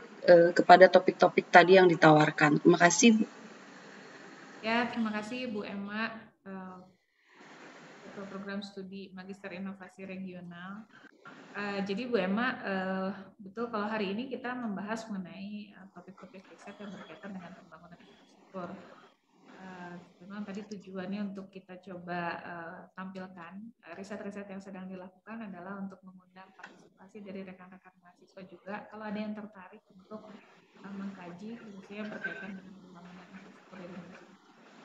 kepada topik-topik tadi yang ditawarkan. Terima kasih, Bu. Ya, terima kasih Bu Emma, Ketua Program Studi Magister Inovasi Regional. Jadi Bu Emma, betul kalau hari ini kita membahas mengenai topik-topik riset yang berkaitan dengan pembangunan infrastruktur. Memang tadi tujuannya untuk kita coba tampilkan riset-riset yang sedang dilakukan adalah untuk mengundang partisipasi dari rekan-rekan mahasiswa juga kalau ada yang tertarik untuk mengkaji khususnya berkaitan dengan pembangunan infrastruktur di Indonesia.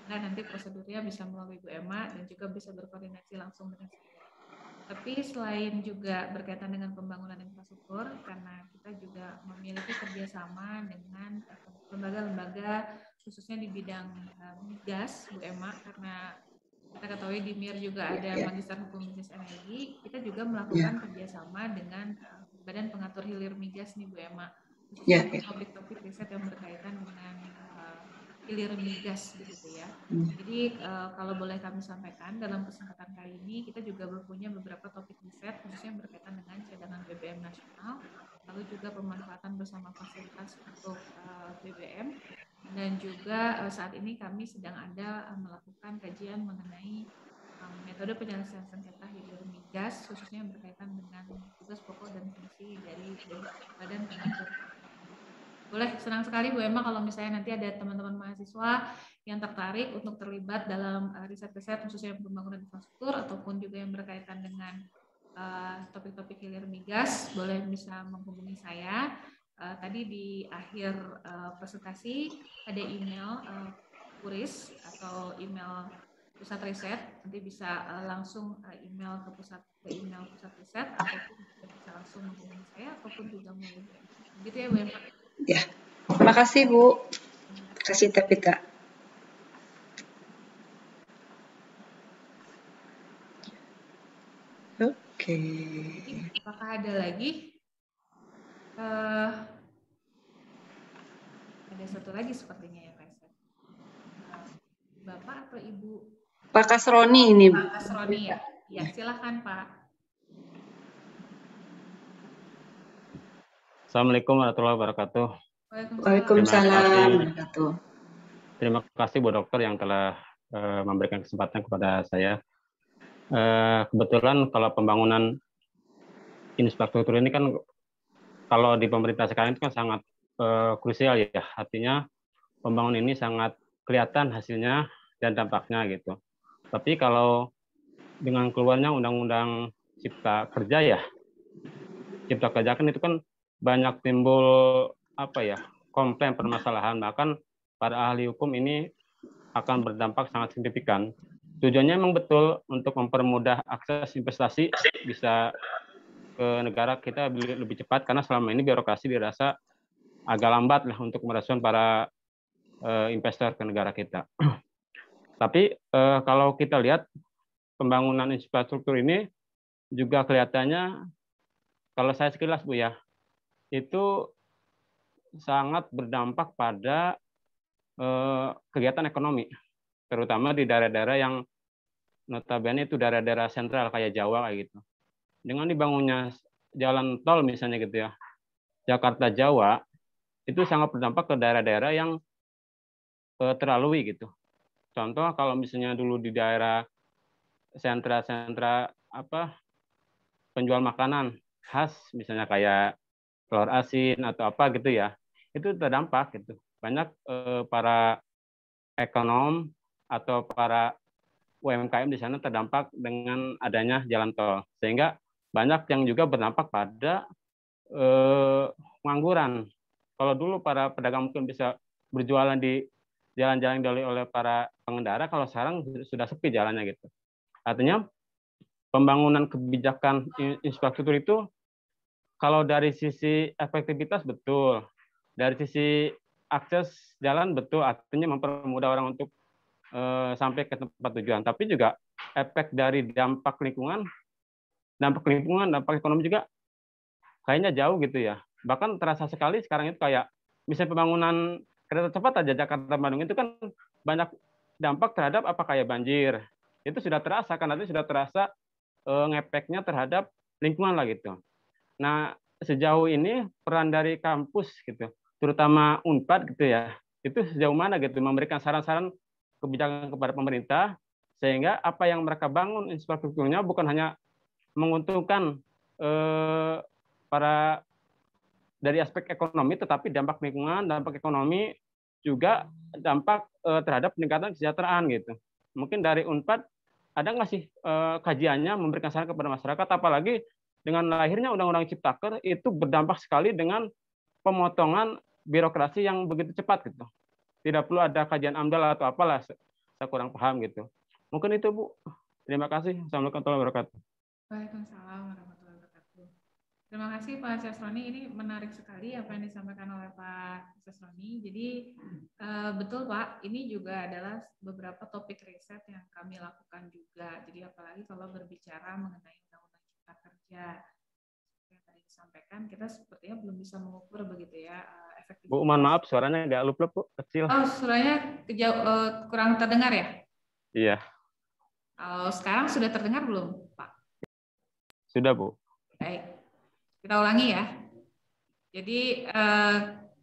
Nah, nanti prosedurnya bisa melalui Bu Emma dan juga bisa berkoordinasi langsung dengan saya. Tapi selain juga berkaitan dengan pembangunan infrastruktur, karena kita juga memiliki kerjasama dengan lembaga-lembaga khususnya di bidang migas, Bu Emma, karena kita ketahui di MIR juga ada Magister Hukum Bisnis Energi, kita juga melakukan kerjasama dengan Badan Pengatur Hilir Migas nih Bu Emma, khususnya untuk topik-topik riset yang berkaitan dengan hilir migas begitu ya. Jadi kalau boleh kami sampaikan dalam kesempatan kali ini kita juga punya beberapa topik riset khususnya berkaitan dengan cadangan BBM nasional, lalu juga pemanfaatan bersama fasilitas untuk BBM, dan juga saat ini kami sedang ada melakukan kajian mengenai metode penyelesaian sengketa hilir migas khususnya yang berkaitan dengan tugas pokok dan fungsi dari Badan Pengatur. Boleh, senang sekali Bu Emma kalau misalnya nanti ada teman-teman mahasiswa yang tertarik untuk terlibat dalam riset-riset khususnya pembangunan infrastruktur ataupun juga yang berkaitan dengan topik-topik hilir migas, boleh bisa menghubungi saya. Tadi di akhir presentasi ada email kuris atau email pusat riset, nanti bisa langsung email ke email pusat riset ataupun bisa langsung menghubungi saya ataupun juga melalui begitu ya Bu Emma. Ya, terima kasih Bu. Terima kasih Tepita. Oke. Apakah ada lagi? Ada satu lagi sepertinya yang riset. Bapak atau Ibu? Pak Kasroni ini. Pak Kasroni ya. Ya, silakan Pak. Assalamualaikum warahmatullahi wabarakatuh. Waalaikumsalam. Terima kasih Bu Dokter yang telah memberikan kesempatan kepada saya. Kebetulan kalau pembangunan infrastruktur ini kan kalau di pemerintah sekarang itu kan sangat krusial ya. Artinya pembangunan ini sangat kelihatan hasilnya dan dampaknya gitu. Tapi kalau dengan keluarnya Undang-Undang Cipta Kerja ya, Cipta Kerja kan itu kan banyak timbul komplain permasalahan, bahkan para ahli hukum ini akan berdampak sangat signifikan. Tujuannya memang betul untuk mempermudah akses investasi bisa ke negara kita lebih cepat, karena selama ini birokrasi dirasa agak lambat lah untuk merespon para investor ke negara kita. Tapi kalau kita lihat pembangunan infrastruktur ini juga kelihatannya, kalau saya sekilas Bu ya, itu sangat berdampak pada kegiatan ekonomi, terutama di daerah-daerah yang notabene itu daerah-daerah sentral kayak Jawa kayak gitu. Dengan dibangunnya jalan tol misalnya gitu ya, Jakarta Jawa, itu sangat berdampak ke daerah-daerah yang terlalui gitu. Contoh kalau misalnya dulu di daerah sentra-sentra penjual makanan khas misalnya kayak telur asin atau apa gitu ya, itu terdampak gitu. Banyak para ekonom atau para UMKM di sana terdampak dengan adanya jalan tol, sehingga banyak yang juga berdampak pada pengangguran. Kalau dulu para pedagang mungkin bisa berjualan di jalan-jalan yang dilalui oleh para pengendara, kalau sekarang sudah sepi jalannya gitu. Artinya pembangunan kebijakan infrastruktur itu kalau dari sisi efektivitas betul, dari sisi akses jalan betul, artinya mempermudah orang untuk sampai ke tempat tujuan. Tapi juga efek dari dampak lingkungan, dampak ekonomi juga kayaknya jauh gitu ya. Bahkan terasa sekali sekarang itu kayak misalnya pembangunan kereta cepat aja Jakarta-Bandung itu kan banyak dampak terhadap apa kayak banjir. Itu sudah terasa, kan nanti sudah terasa ngepeknya terhadap lingkungan lah gitu. Nah, sejauh ini peran dari kampus gitu, terutama Unpad gitu ya, itu sejauh mana gitu memberikan saran-saran kebijakan kepada pemerintah sehingga apa yang mereka bangun infrastrukturnya bukan hanya menguntungkan para dari aspek ekonomi, tetapi dampak lingkungan, dampak ekonomi juga dampak terhadap peningkatan kesejahteraan gitu. Mungkin dari Unpad ada nggak sih kajiannya memberikan saran kepada masyarakat, apalagi dengan lahirnya Undang-Undang Ciptaker itu berdampak sekali dengan pemotongan birokrasi yang begitu cepat gitu. Tidak perlu ada kajian AMDAL atau apalah, saya kurang paham gitu. Mungkin itu Bu. Terima kasih. Assalamualaikum warahmatullahi wabarakatuh. Waalaikumsalam warahmatullahi wabarakatuh. Terima kasih Pak Casroni. Ini menarik sekali apa yang disampaikan oleh Pak Casroni. Jadi betul Pak, ini juga adalah beberapa topik riset yang kami lakukan juga. Jadi apalagi kalau berbicara mengenai Undang-Undang Cipta Kerja yang tadi disampaikan, kita sepertinya belum bisa mengukur begitu ya efektivitas. Bu, mohon maaf suaranya agak lup-lup Bu, kecil. Oh, suaranya kurang terdengar ya? Iya. Sekarang sudah terdengar belum Pak? Sudah Bu. Baik. Kita ulangi ya. Jadi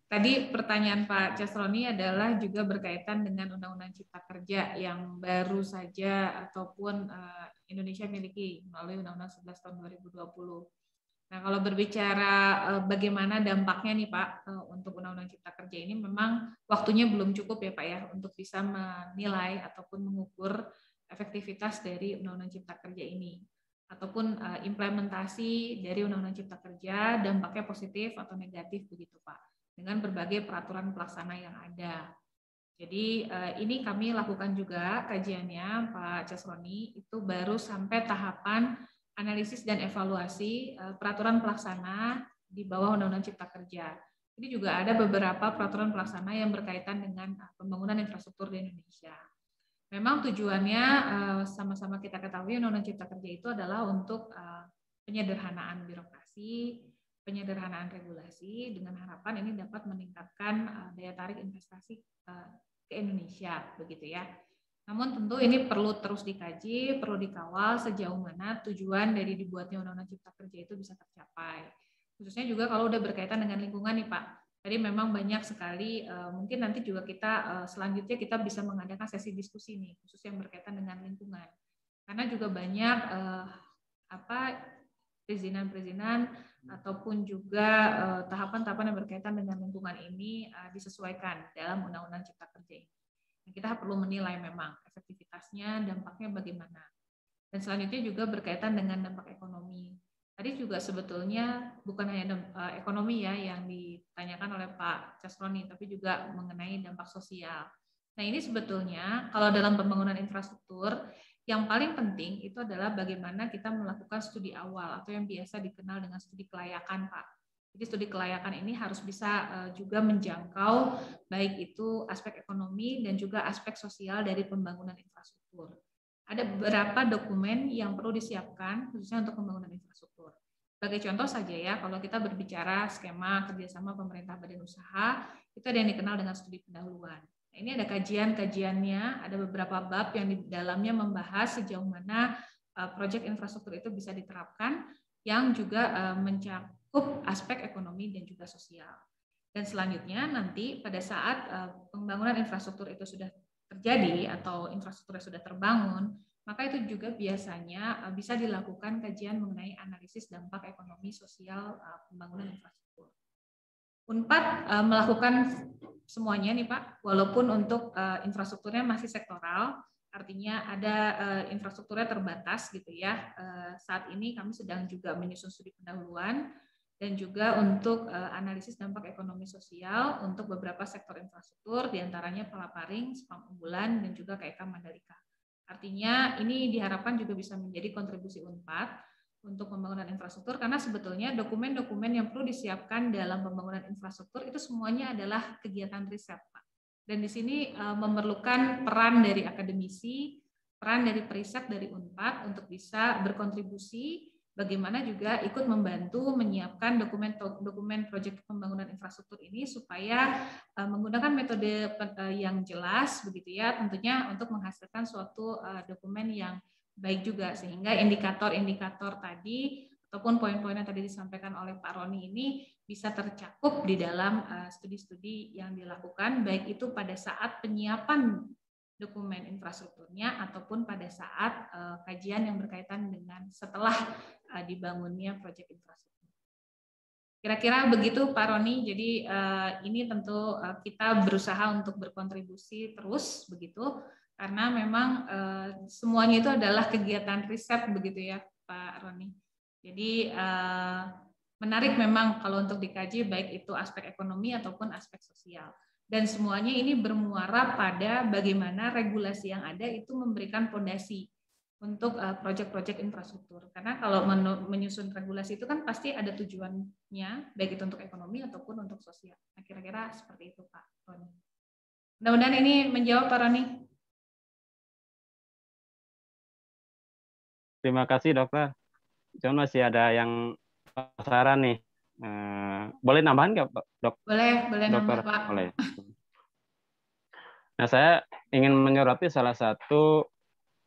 tadi pertanyaan Pak Casroni adalah juga berkaitan dengan Undang-Undang Cipta Kerja yang baru saja ataupun Indonesia miliki melalui Undang-Undang 11 tahun 2020. Nah, kalau berbicara bagaimana dampaknya nih Pak untuk Undang-Undang Cipta Kerja ini, memang waktunya belum cukup ya Pak ya untuk bisa menilai ataupun mengukur efektivitas dari Undang-Undang Cipta Kerja ini, ataupun implementasi dari Undang-Undang Cipta Kerja, dampaknya positif atau negatif begitu Pak, dengan berbagai peraturan pelaksana yang ada. Jadi ini kami lakukan juga kajiannya Pak Casroni, itu baru sampai tahapan analisis dan evaluasi peraturan pelaksana di bawah Undang-Undang Cipta Kerja. Ini juga ada beberapa peraturan pelaksana yang berkaitan dengan pembangunan infrastruktur di Indonesia. Memang tujuannya sama-sama kita ketahui Undang-Undang Cipta Kerja itu adalah untuk penyederhanaan birokrasi, penyederhanaan regulasi dengan harapan ini dapat meningkatkan daya tarik investasi ke Indonesia begitu ya. Namun tentu ini perlu terus dikaji, perlu dikawal sejauh mana tujuan dari dibuatnya Undang-Undang Cipta Kerja itu bisa tercapai. Khususnya juga kalau udah berkaitan dengan lingkungan nih Pak. Tadi memang banyak sekali, mungkin nanti juga kita selanjutnya kita bisa mengadakan sesi diskusi nih, khusus yang berkaitan dengan lingkungan. Karena juga banyak perizinan-perizinan ataupun juga tahapan-tahapan yang berkaitan dengan lingkungan ini disesuaikan dalam Undang-Undang Cipta Kerja ini. Nah, kita perlu menilai memang efektivitasnya, dampaknya bagaimana. Dan selanjutnya juga berkaitan dengan dampak ekonomi. Tadi juga sebetulnya bukan hanya ekonomi ya yang ditanyakan oleh Pak Casroni, tapi juga mengenai dampak sosial. Nah ini sebetulnya kalau dalam pembangunan infrastruktur, yang paling penting itu adalah bagaimana kita melakukan studi awal atau yang biasa dikenal dengan studi kelayakan Pak. Jadi studi kelayakan ini harus bisa juga menjangkau baik itu aspek ekonomi dan juga aspek sosial dari pembangunan infrastruktur. Ada beberapa dokumen yang perlu disiapkan khususnya untuk pembangunan infrastruktur. Sebagai contoh saja ya, kalau kita berbicara skema kerjasama pemerintah badan usaha, itu ada yang dikenal dengan studi pendahuluan. Nah, ini ada kajian-kajiannya, ada beberapa bab yang di dalamnya membahas sejauh mana proyek infrastruktur itu bisa diterapkan, yang juga mencakup aspek ekonomi dan juga sosial. Dan selanjutnya nanti pada saat pembangunan infrastruktur itu sudah terjadi atau infrastrukturnya sudah terbangun, maka itu juga biasanya bisa dilakukan kajian mengenai analisis dampak ekonomi sosial pembangunan infrastruktur. Unpad melakukan semuanya nih Pak, walaupun untuk infrastrukturnya masih sektoral, artinya ada infrastrukturnya terbatas gitu ya. Saat ini kami sedang juga menyusun studi pendahuluan dan juga untuk analisis dampak ekonomi sosial untuk beberapa sektor infrastruktur, diantaranya Palaparing, Sepang Unggulan, dan juga KEK Mandalika. Artinya ini diharapkan juga bisa menjadi kontribusi Unpad untuk pembangunan infrastruktur, karena sebetulnya dokumen-dokumen yang perlu disiapkan dalam pembangunan infrastruktur itu semuanya adalah kegiatan riset, Pak. Dan di sini memerlukan peran dari akademisi, peran dari periset dari Unpad untuk bisa berkontribusi bagaimana juga ikut membantu menyiapkan dokumen proyek pembangunan infrastruktur ini supaya menggunakan metode yang jelas begitu ya, tentunya untuk menghasilkan suatu dokumen yang baik juga, sehingga indikator-indikator tadi ataupun poin-poin yang tadi disampaikan oleh Pak Roni ini bisa tercakup di dalam studi-studi yang dilakukan, baik itu pada saat penyiapan dokumen infrastrukturnya ataupun pada saat kajian yang berkaitan dengan setelah dibangunnya proyek infrastruktur. Kira-kira begitu Pak Roni. Jadi ini tentu kita berusaha untuk berkontribusi terus begitu, karena memang semuanya itu adalah kegiatan riset begitu ya Pak Roni. Jadi menarik memang kalau untuk dikaji baik itu aspek ekonomi ataupun aspek sosial. Dan semuanya ini bermuara pada bagaimana regulasi yang ada itu memberikan fondasi untuk proyek-proyek infrastruktur. Karena kalau menyusun regulasi itu kan pasti ada tujuannya, baik itu untuk ekonomi ataupun untuk sosial. Nah, kira-kira seperti itu Pak Roni. Mudah-mudahan ini menjawab Pak Roni. Terima kasih dokter. Cuma masih ada yang penasaran nih. Boleh nambahan nggak dok? Boleh dokter? nambah Pak. Boleh. Nah, saya ingin menyoroti salah satu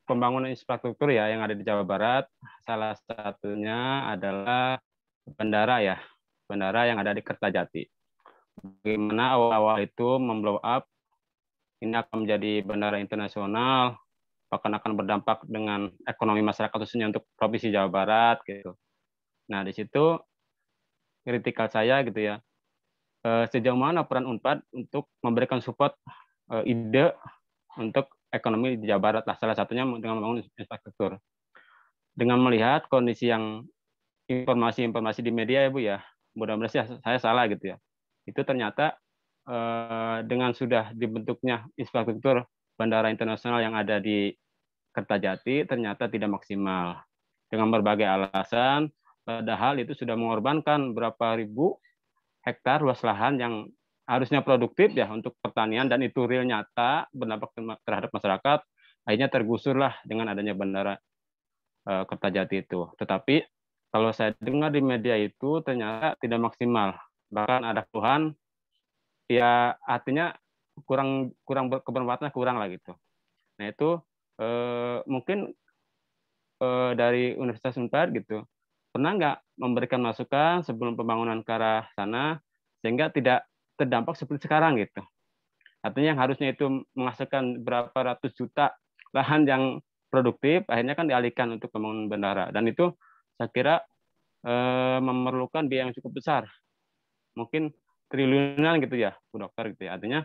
pembangunan infrastruktur ya yang ada di Jawa Barat. Salah satunya adalah bandara ya, bandara yang ada di Kertajati. Bagaimana awal-awal itu memblow up, ini akan menjadi bandara internasional, bahkan akan berdampak dengan ekonomi masyarakat khususnya untuk Provinsi Jawa Barat gitu. Nah, di situ kritikal saya gitu ya, sejauh mana peran Unpad untuk memberikan support ide untuk ekonomi di Jawa Barat lah, salah satunya dengan membangun infrastruktur. Dengan melihat kondisi yang informasi-informasi di media ya Bu ya, mudah-mudahan saya salah gitu ya, itu ternyata dengan sudah dibentuknya infrastruktur bandara internasional yang ada di Kertajati ternyata tidak maksimal dengan berbagai alasan, padahal itu sudah mengorbankan berapa ribu hektar luas lahan yang harusnya produktif ya untuk pertanian, dan itu real nyata berdampak terhadap masyarakat, akhirnya tergusurlah dengan adanya bandara Kertajati itu. Tetapi kalau saya dengar di media itu ternyata tidak maksimal, bahkan ada keluhan ya, artinya kurang kebermanfaatannya kurang lah gitu. Nah itu mungkin dari Universitas Unpad gitu pernah nggak memberikan masukan sebelum pembangunan ke arah sana sehingga tidak terdampak seperti sekarang gitu. Artinya yang harusnya itu menghasilkan berapa ratus juta lahan yang produktif, akhirnya kan dialihkan untuk pembangunan bandara. Dan itu saya kira memerlukan biaya yang cukup besar. Mungkin triliunan gitu ya, Bu Dokter gitu ya. Artinya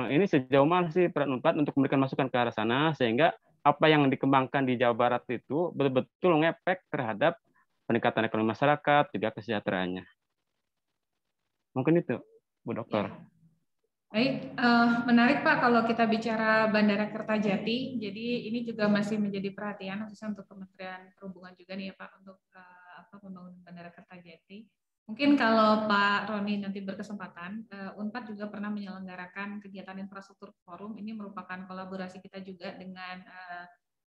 ini sejauh mana sih peran Unpad untuk memberikan masukan ke arah sana sehingga apa yang dikembangkan di Jawa Barat itu betul-betul ngefek terhadap peningkatan ekonomi masyarakat, juga kesejahteraannya. Mungkin itu, Bu Dokter. Ya. Baik, menarik Pak kalau kita bicara Bandara Kertajati. Jadi ini juga masih menjadi perhatian khususnya untuk Kementerian Perhubungan juga nih ya Pak untuk pembangunan Bandara Kertajati. Mungkin kalau Pak Roni nanti berkesempatan, Unpad juga pernah menyelenggarakan kegiatan infrastruktur forum. Ini merupakan kolaborasi kita juga dengan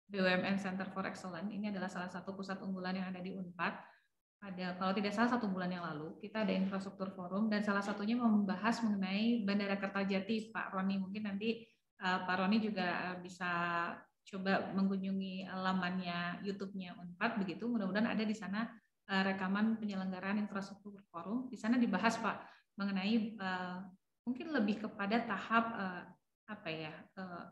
BUMN Center for Excellence. Ini adalah salah satu pusat unggulan yang ada di Unpad. Kalau tidak salah 1 bulan yang lalu, kita ada infrastruktur forum dan salah satunya membahas mengenai Bandara Kertajati, Pak Roni. Mungkin nanti Pak Roni juga bisa coba mengunjungi lamannya YouTube-nya Unpad begitu. Mudah-mudahan ada di sana rekaman penyelenggaraan infrastruktur forum. Di sana dibahas Pak mengenai mungkin lebih kepada tahap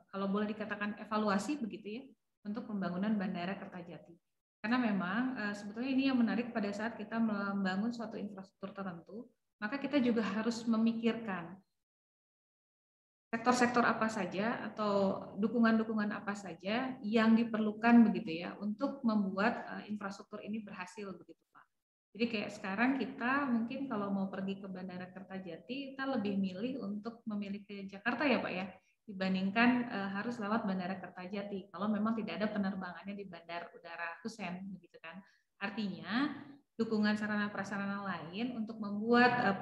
kalau boleh dikatakan evaluasi begitu ya untuk pembangunan Bandara Kertajati. Karena memang sebetulnya ini yang menarik pada saat kita membangun suatu infrastruktur tertentu, maka kita juga harus memikirkan sektor-sektor apa saja atau dukungan-dukungan apa saja yang diperlukan begitu ya untuk membuat infrastruktur ini berhasil begitu Pak. Jadi kayak sekarang kita mungkin kalau mau pergi ke Bandara Kertajati, kita lebih milih untuk memilih ke Jakarta ya Pak ya, dibandingkan harus lewat Bandara Kertajati kalau memang tidak ada penerbangannya di Bandar Udara Hussein begitu kan. Artinya dukungan sarana prasarana lain untuk membuat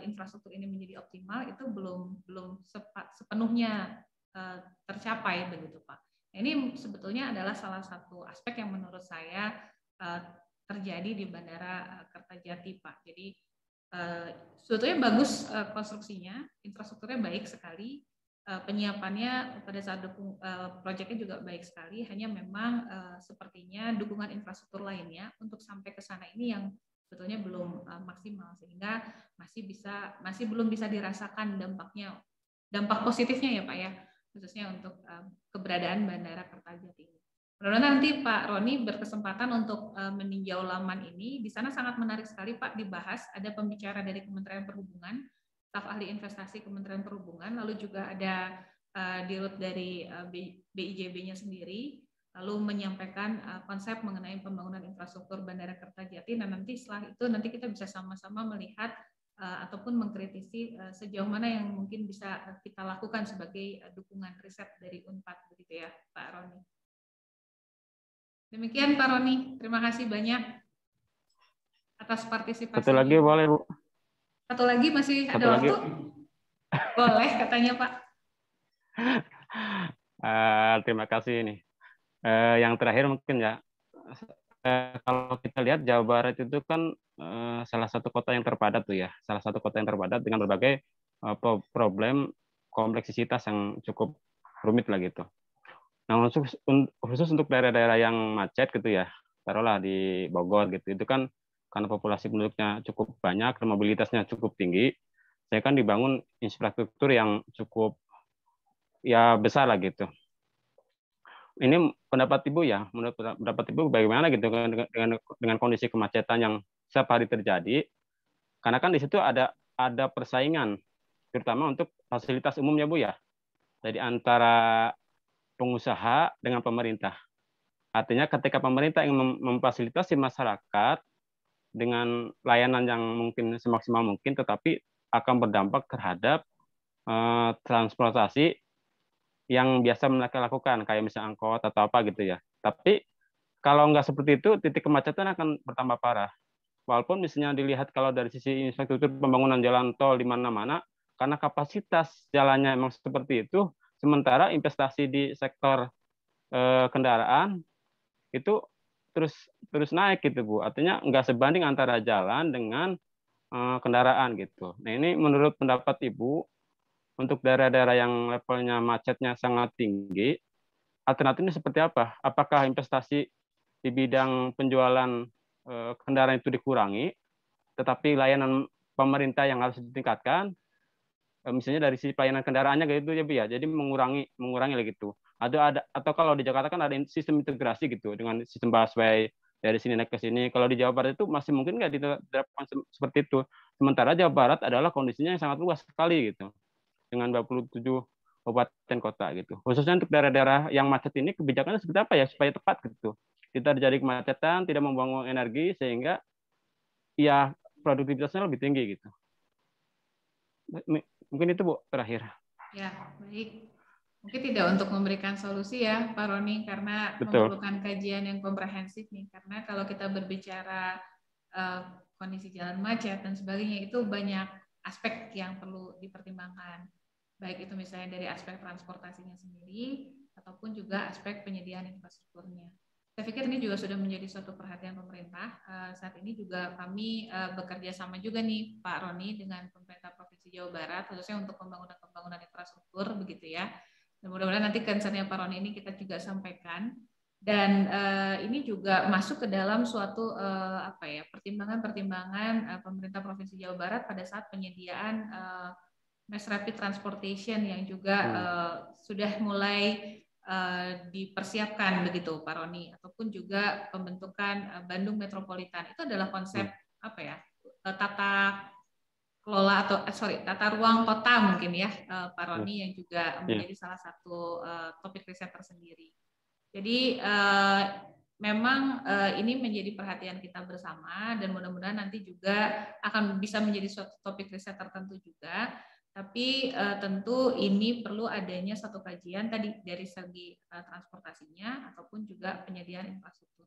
infrastruktur ini menjadi optimal itu belum sepenuhnya tercapai begitu Pak. Nah, ini sebetulnya adalah salah satu aspek yang menurut saya terjadi di Bandara Kertajati, Pak. Jadi sebetulnya bagus konstruksinya, infrastrukturnya baik sekali, penyiapannya pada saat proyeknya juga baik sekali. Hanya memang sepertinya dukungan infrastruktur lainnya untuk sampai ke sana ini yang sebetulnya belum maksimal, sehingga masih belum bisa dirasakan dampak positifnya ya Pak ya, khususnya untuk keberadaan Bandara Kertajati ini. Mudah-mudahan nanti Pak Roni berkesempatan untuk meninjau laman ini. Di sana sangat menarik sekali Pak dibahas. Ada pembicara dari Kementerian Perhubungan, staf ahli investasi Kementerian Perhubungan, lalu juga ada dirut dari BIJB-nya sendiri, lalu menyampaikan konsep mengenai pembangunan infrastruktur Bandara Kertajati. Dan nanti setelah itu nanti kita bisa sama-sama melihat ataupun mengkritisi sejauh mana yang mungkin bisa kita lakukan sebagai dukungan riset dari UNPAD, begitu ya Pak Roni. Demikian Pak Roni, terima kasih banyak atas partisipasinya. Satu lagi boleh Bu? Satu lagi masih ada waktu? Boleh katanya Pak. Terima kasih ini. Yang terakhir mungkin ya, kalau kita lihat Jawa Barat itu kan salah satu kota yang terpadat tuh ya, salah satu kota yang terpadat dengan berbagai problem kompleksitas yang cukup rumit lah gitu. Nah, khusus untuk daerah-daerah yang macet gitu ya, taruhlah di Bogor gitu, itu kan karena populasi penduduknya cukup banyak, mobilitasnya cukup tinggi, saya kan dibangun infrastruktur yang cukup ya besar lah gitu. Ini pendapat Ibu ya, menurut pendapat Ibu bagaimana gitu dengan kondisi kemacetan yang setiap hari terjadi? Karena kan di situ ada persaingan, terutama untuk fasilitas umumnya Bu ya, jadi antara pengusaha dengan pemerintah. Artinya ketika pemerintah ingin memfasilitasi masyarakat dengan layanan yang mungkin semaksimal mungkin, tetapi akan berdampak terhadap transportasi yang biasa mereka lakukan, kayak misalnya angkot atau apa gitu ya. Tapi kalau nggak seperti itu, titik kemacetan akan bertambah parah. Walaupun misalnya dilihat kalau dari sisi infrastruktur pembangunan jalan tol di mana-mana, karena kapasitas jalannya memang seperti itu, sementara investasi di sektor kendaraan itu terus naik gitu Bu. Artinya nggak sebanding antara jalan dengan kendaraan gitu. Nah ini menurut pendapat Ibu, untuk daerah-daerah yang levelnya macetnya sangat tinggi, alternatifnya seperti apa? Apakah investasi di bidang penjualan kendaraan itu dikurangi, tetapi layanan pemerintah yang harus ditingkatkan, misalnya dari sisi pelayanan kendaraannya gitu ya Bu ya, jadi mengurangi gitu. Atau kalau di Jakarta kan ada sistem integrasi gitu dengan sistem busway dari sini naik ke sini. Kalau di Jawa Barat itu masih mungkin nggak diterapkan seperti itu. Sementara Jawa Barat adalah kondisinya yang sangat luas sekali gitu, dengan 27 kabupaten kota gitu. Khususnya untuk daerah-daerah yang macet ini kebijakannya seperti apa ya supaya tepat gitu. Tidak terjadi kemacetan, tidak membuang energi sehingga ya produktivitasnya lebih tinggi gitu. Mungkin itu Bu terakhir. Ya, baik. Mungkin tidak untuk memberikan solusi ya Pak Roni, karena Betul. memerlukan kajian yang komprehensif nih. Karena kalau kita berbicara kondisi jalan macet dan sebagainya, itu banyak aspek yang perlu dipertimbangkan. Baik itu misalnya dari aspek transportasinya sendiri, ataupun juga aspek penyediaan infrastrukturnya. Saya pikir ini juga sudah menjadi suatu perhatian pemerintah. Saat ini juga kami bekerja sama juga nih Pak Roni dengan pemerintah Provinsi Jawa Barat, khususnya untuk pembangunan infrastruktur begitu ya. Dan mudah-mudahan nanti concern-nya Pak Roni ini kita juga sampaikan. Dan ini juga masuk ke dalam suatu pertimbangan pemerintah Provinsi Jawa Barat pada saat penyediaan mass rapid transportation yang juga sudah mulai dipersiapkan begitu Pak Roni, ataupun juga pembentukan Bandung Metropolitan. Itu adalah konsep tata ruang kota mungkin ya Pak Roni, yang juga menjadi salah satu topik riset tersendiri. Jadi memang ini menjadi perhatian kita bersama, dan mudah-mudahan nanti juga akan bisa menjadi suatu topik riset tertentu juga. Tapi tentu ini perlu adanya satu kajian tadi dari segi transportasinya ataupun juga penyediaan infrastruktur.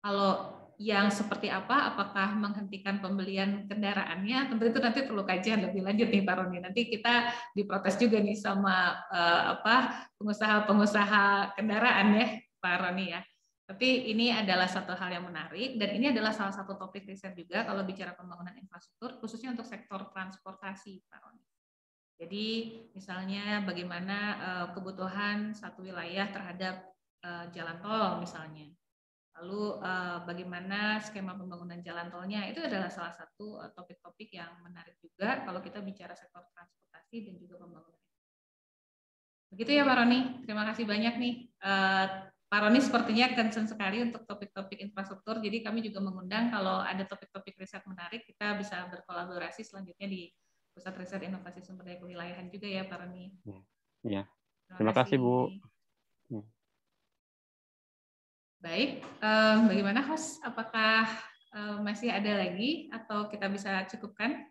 Kalau yang seperti apa, apakah menghentikan pembelian kendaraannya, tentu itu nanti perlu kajian lebih lanjut nih Pak Roni. Nanti kita diprotes juga nih sama pengusaha-pengusaha kendaraan ya Pak Roni ya. Tapi ini adalah satu hal yang menarik dan ini adalah salah satu topik riset juga kalau bicara pembangunan infrastruktur khususnya untuk sektor transportasi, Pak Roni. Jadi misalnya bagaimana kebutuhan satu wilayah terhadap jalan tol misalnya. Lalu bagaimana skema pembangunan jalan tolnya, itu adalah salah satu topik-topik yang menarik juga kalau kita bicara sektor transportasi dan juga pembangunan. Begitu ya Pak Roni, terima kasih banyak nih. Pak Roni sepertinya concern sekali untuk topik-topik infrastruktur, jadi kami juga mengundang kalau ada topik-topik riset menarik, kita bisa berkolaborasi selanjutnya di Pusat Riset Inovasi Sumber Daya Kewilayahan juga ya Pak Roni. Ya. Terima kasih Bu. Baik, bagaimana host? Apakah masih ada lagi atau kita bisa cukupkan?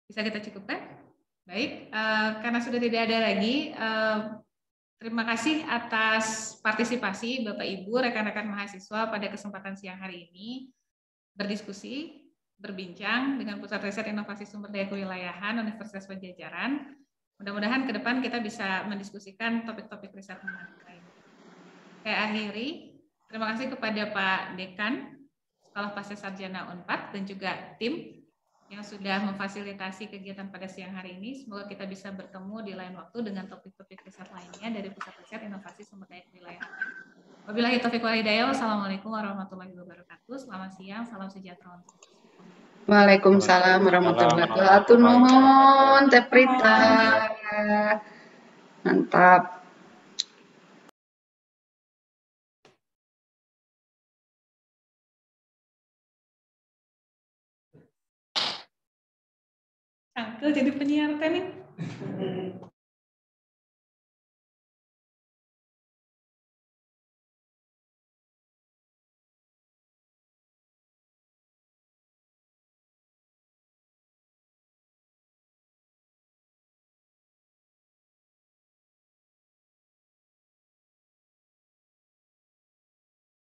Bisa kita cukupkan? Baik, karena sudah tidak ada lagi, terima kasih atas partisipasi Bapak Ibu, rekan-rekan mahasiswa pada kesempatan siang hari ini berdiskusi, berbincang dengan Pusat Riset Inovasi Sumber Daya Kewilayahan Universitas Padjadjaran. Mudah-mudahan ke depan kita bisa mendiskusikan topik-topik riset menarik lain. Saya akhiri, terima kasih kepada Pak Dekan, Sekolah Pasca Sarjana Unpad dan juga tim yang sudah memfasilitasi kegiatan pada siang hari ini. Semoga kita bisa bertemu di lain waktu dengan topik-topik riset lainnya dari Pusat Riset Inovasi Sumber Daya Kewilayahan. Wabillahi taufiq wal hidayah. Wassalamualaikum warahmatullahi wabarakatuh. Selamat siang, salam sejahtera. Waalaikumsalam warahmatullahi wabarakatuh. Nuhun Teh Prita. Mantap. Angkel jadi penyiar kan nih.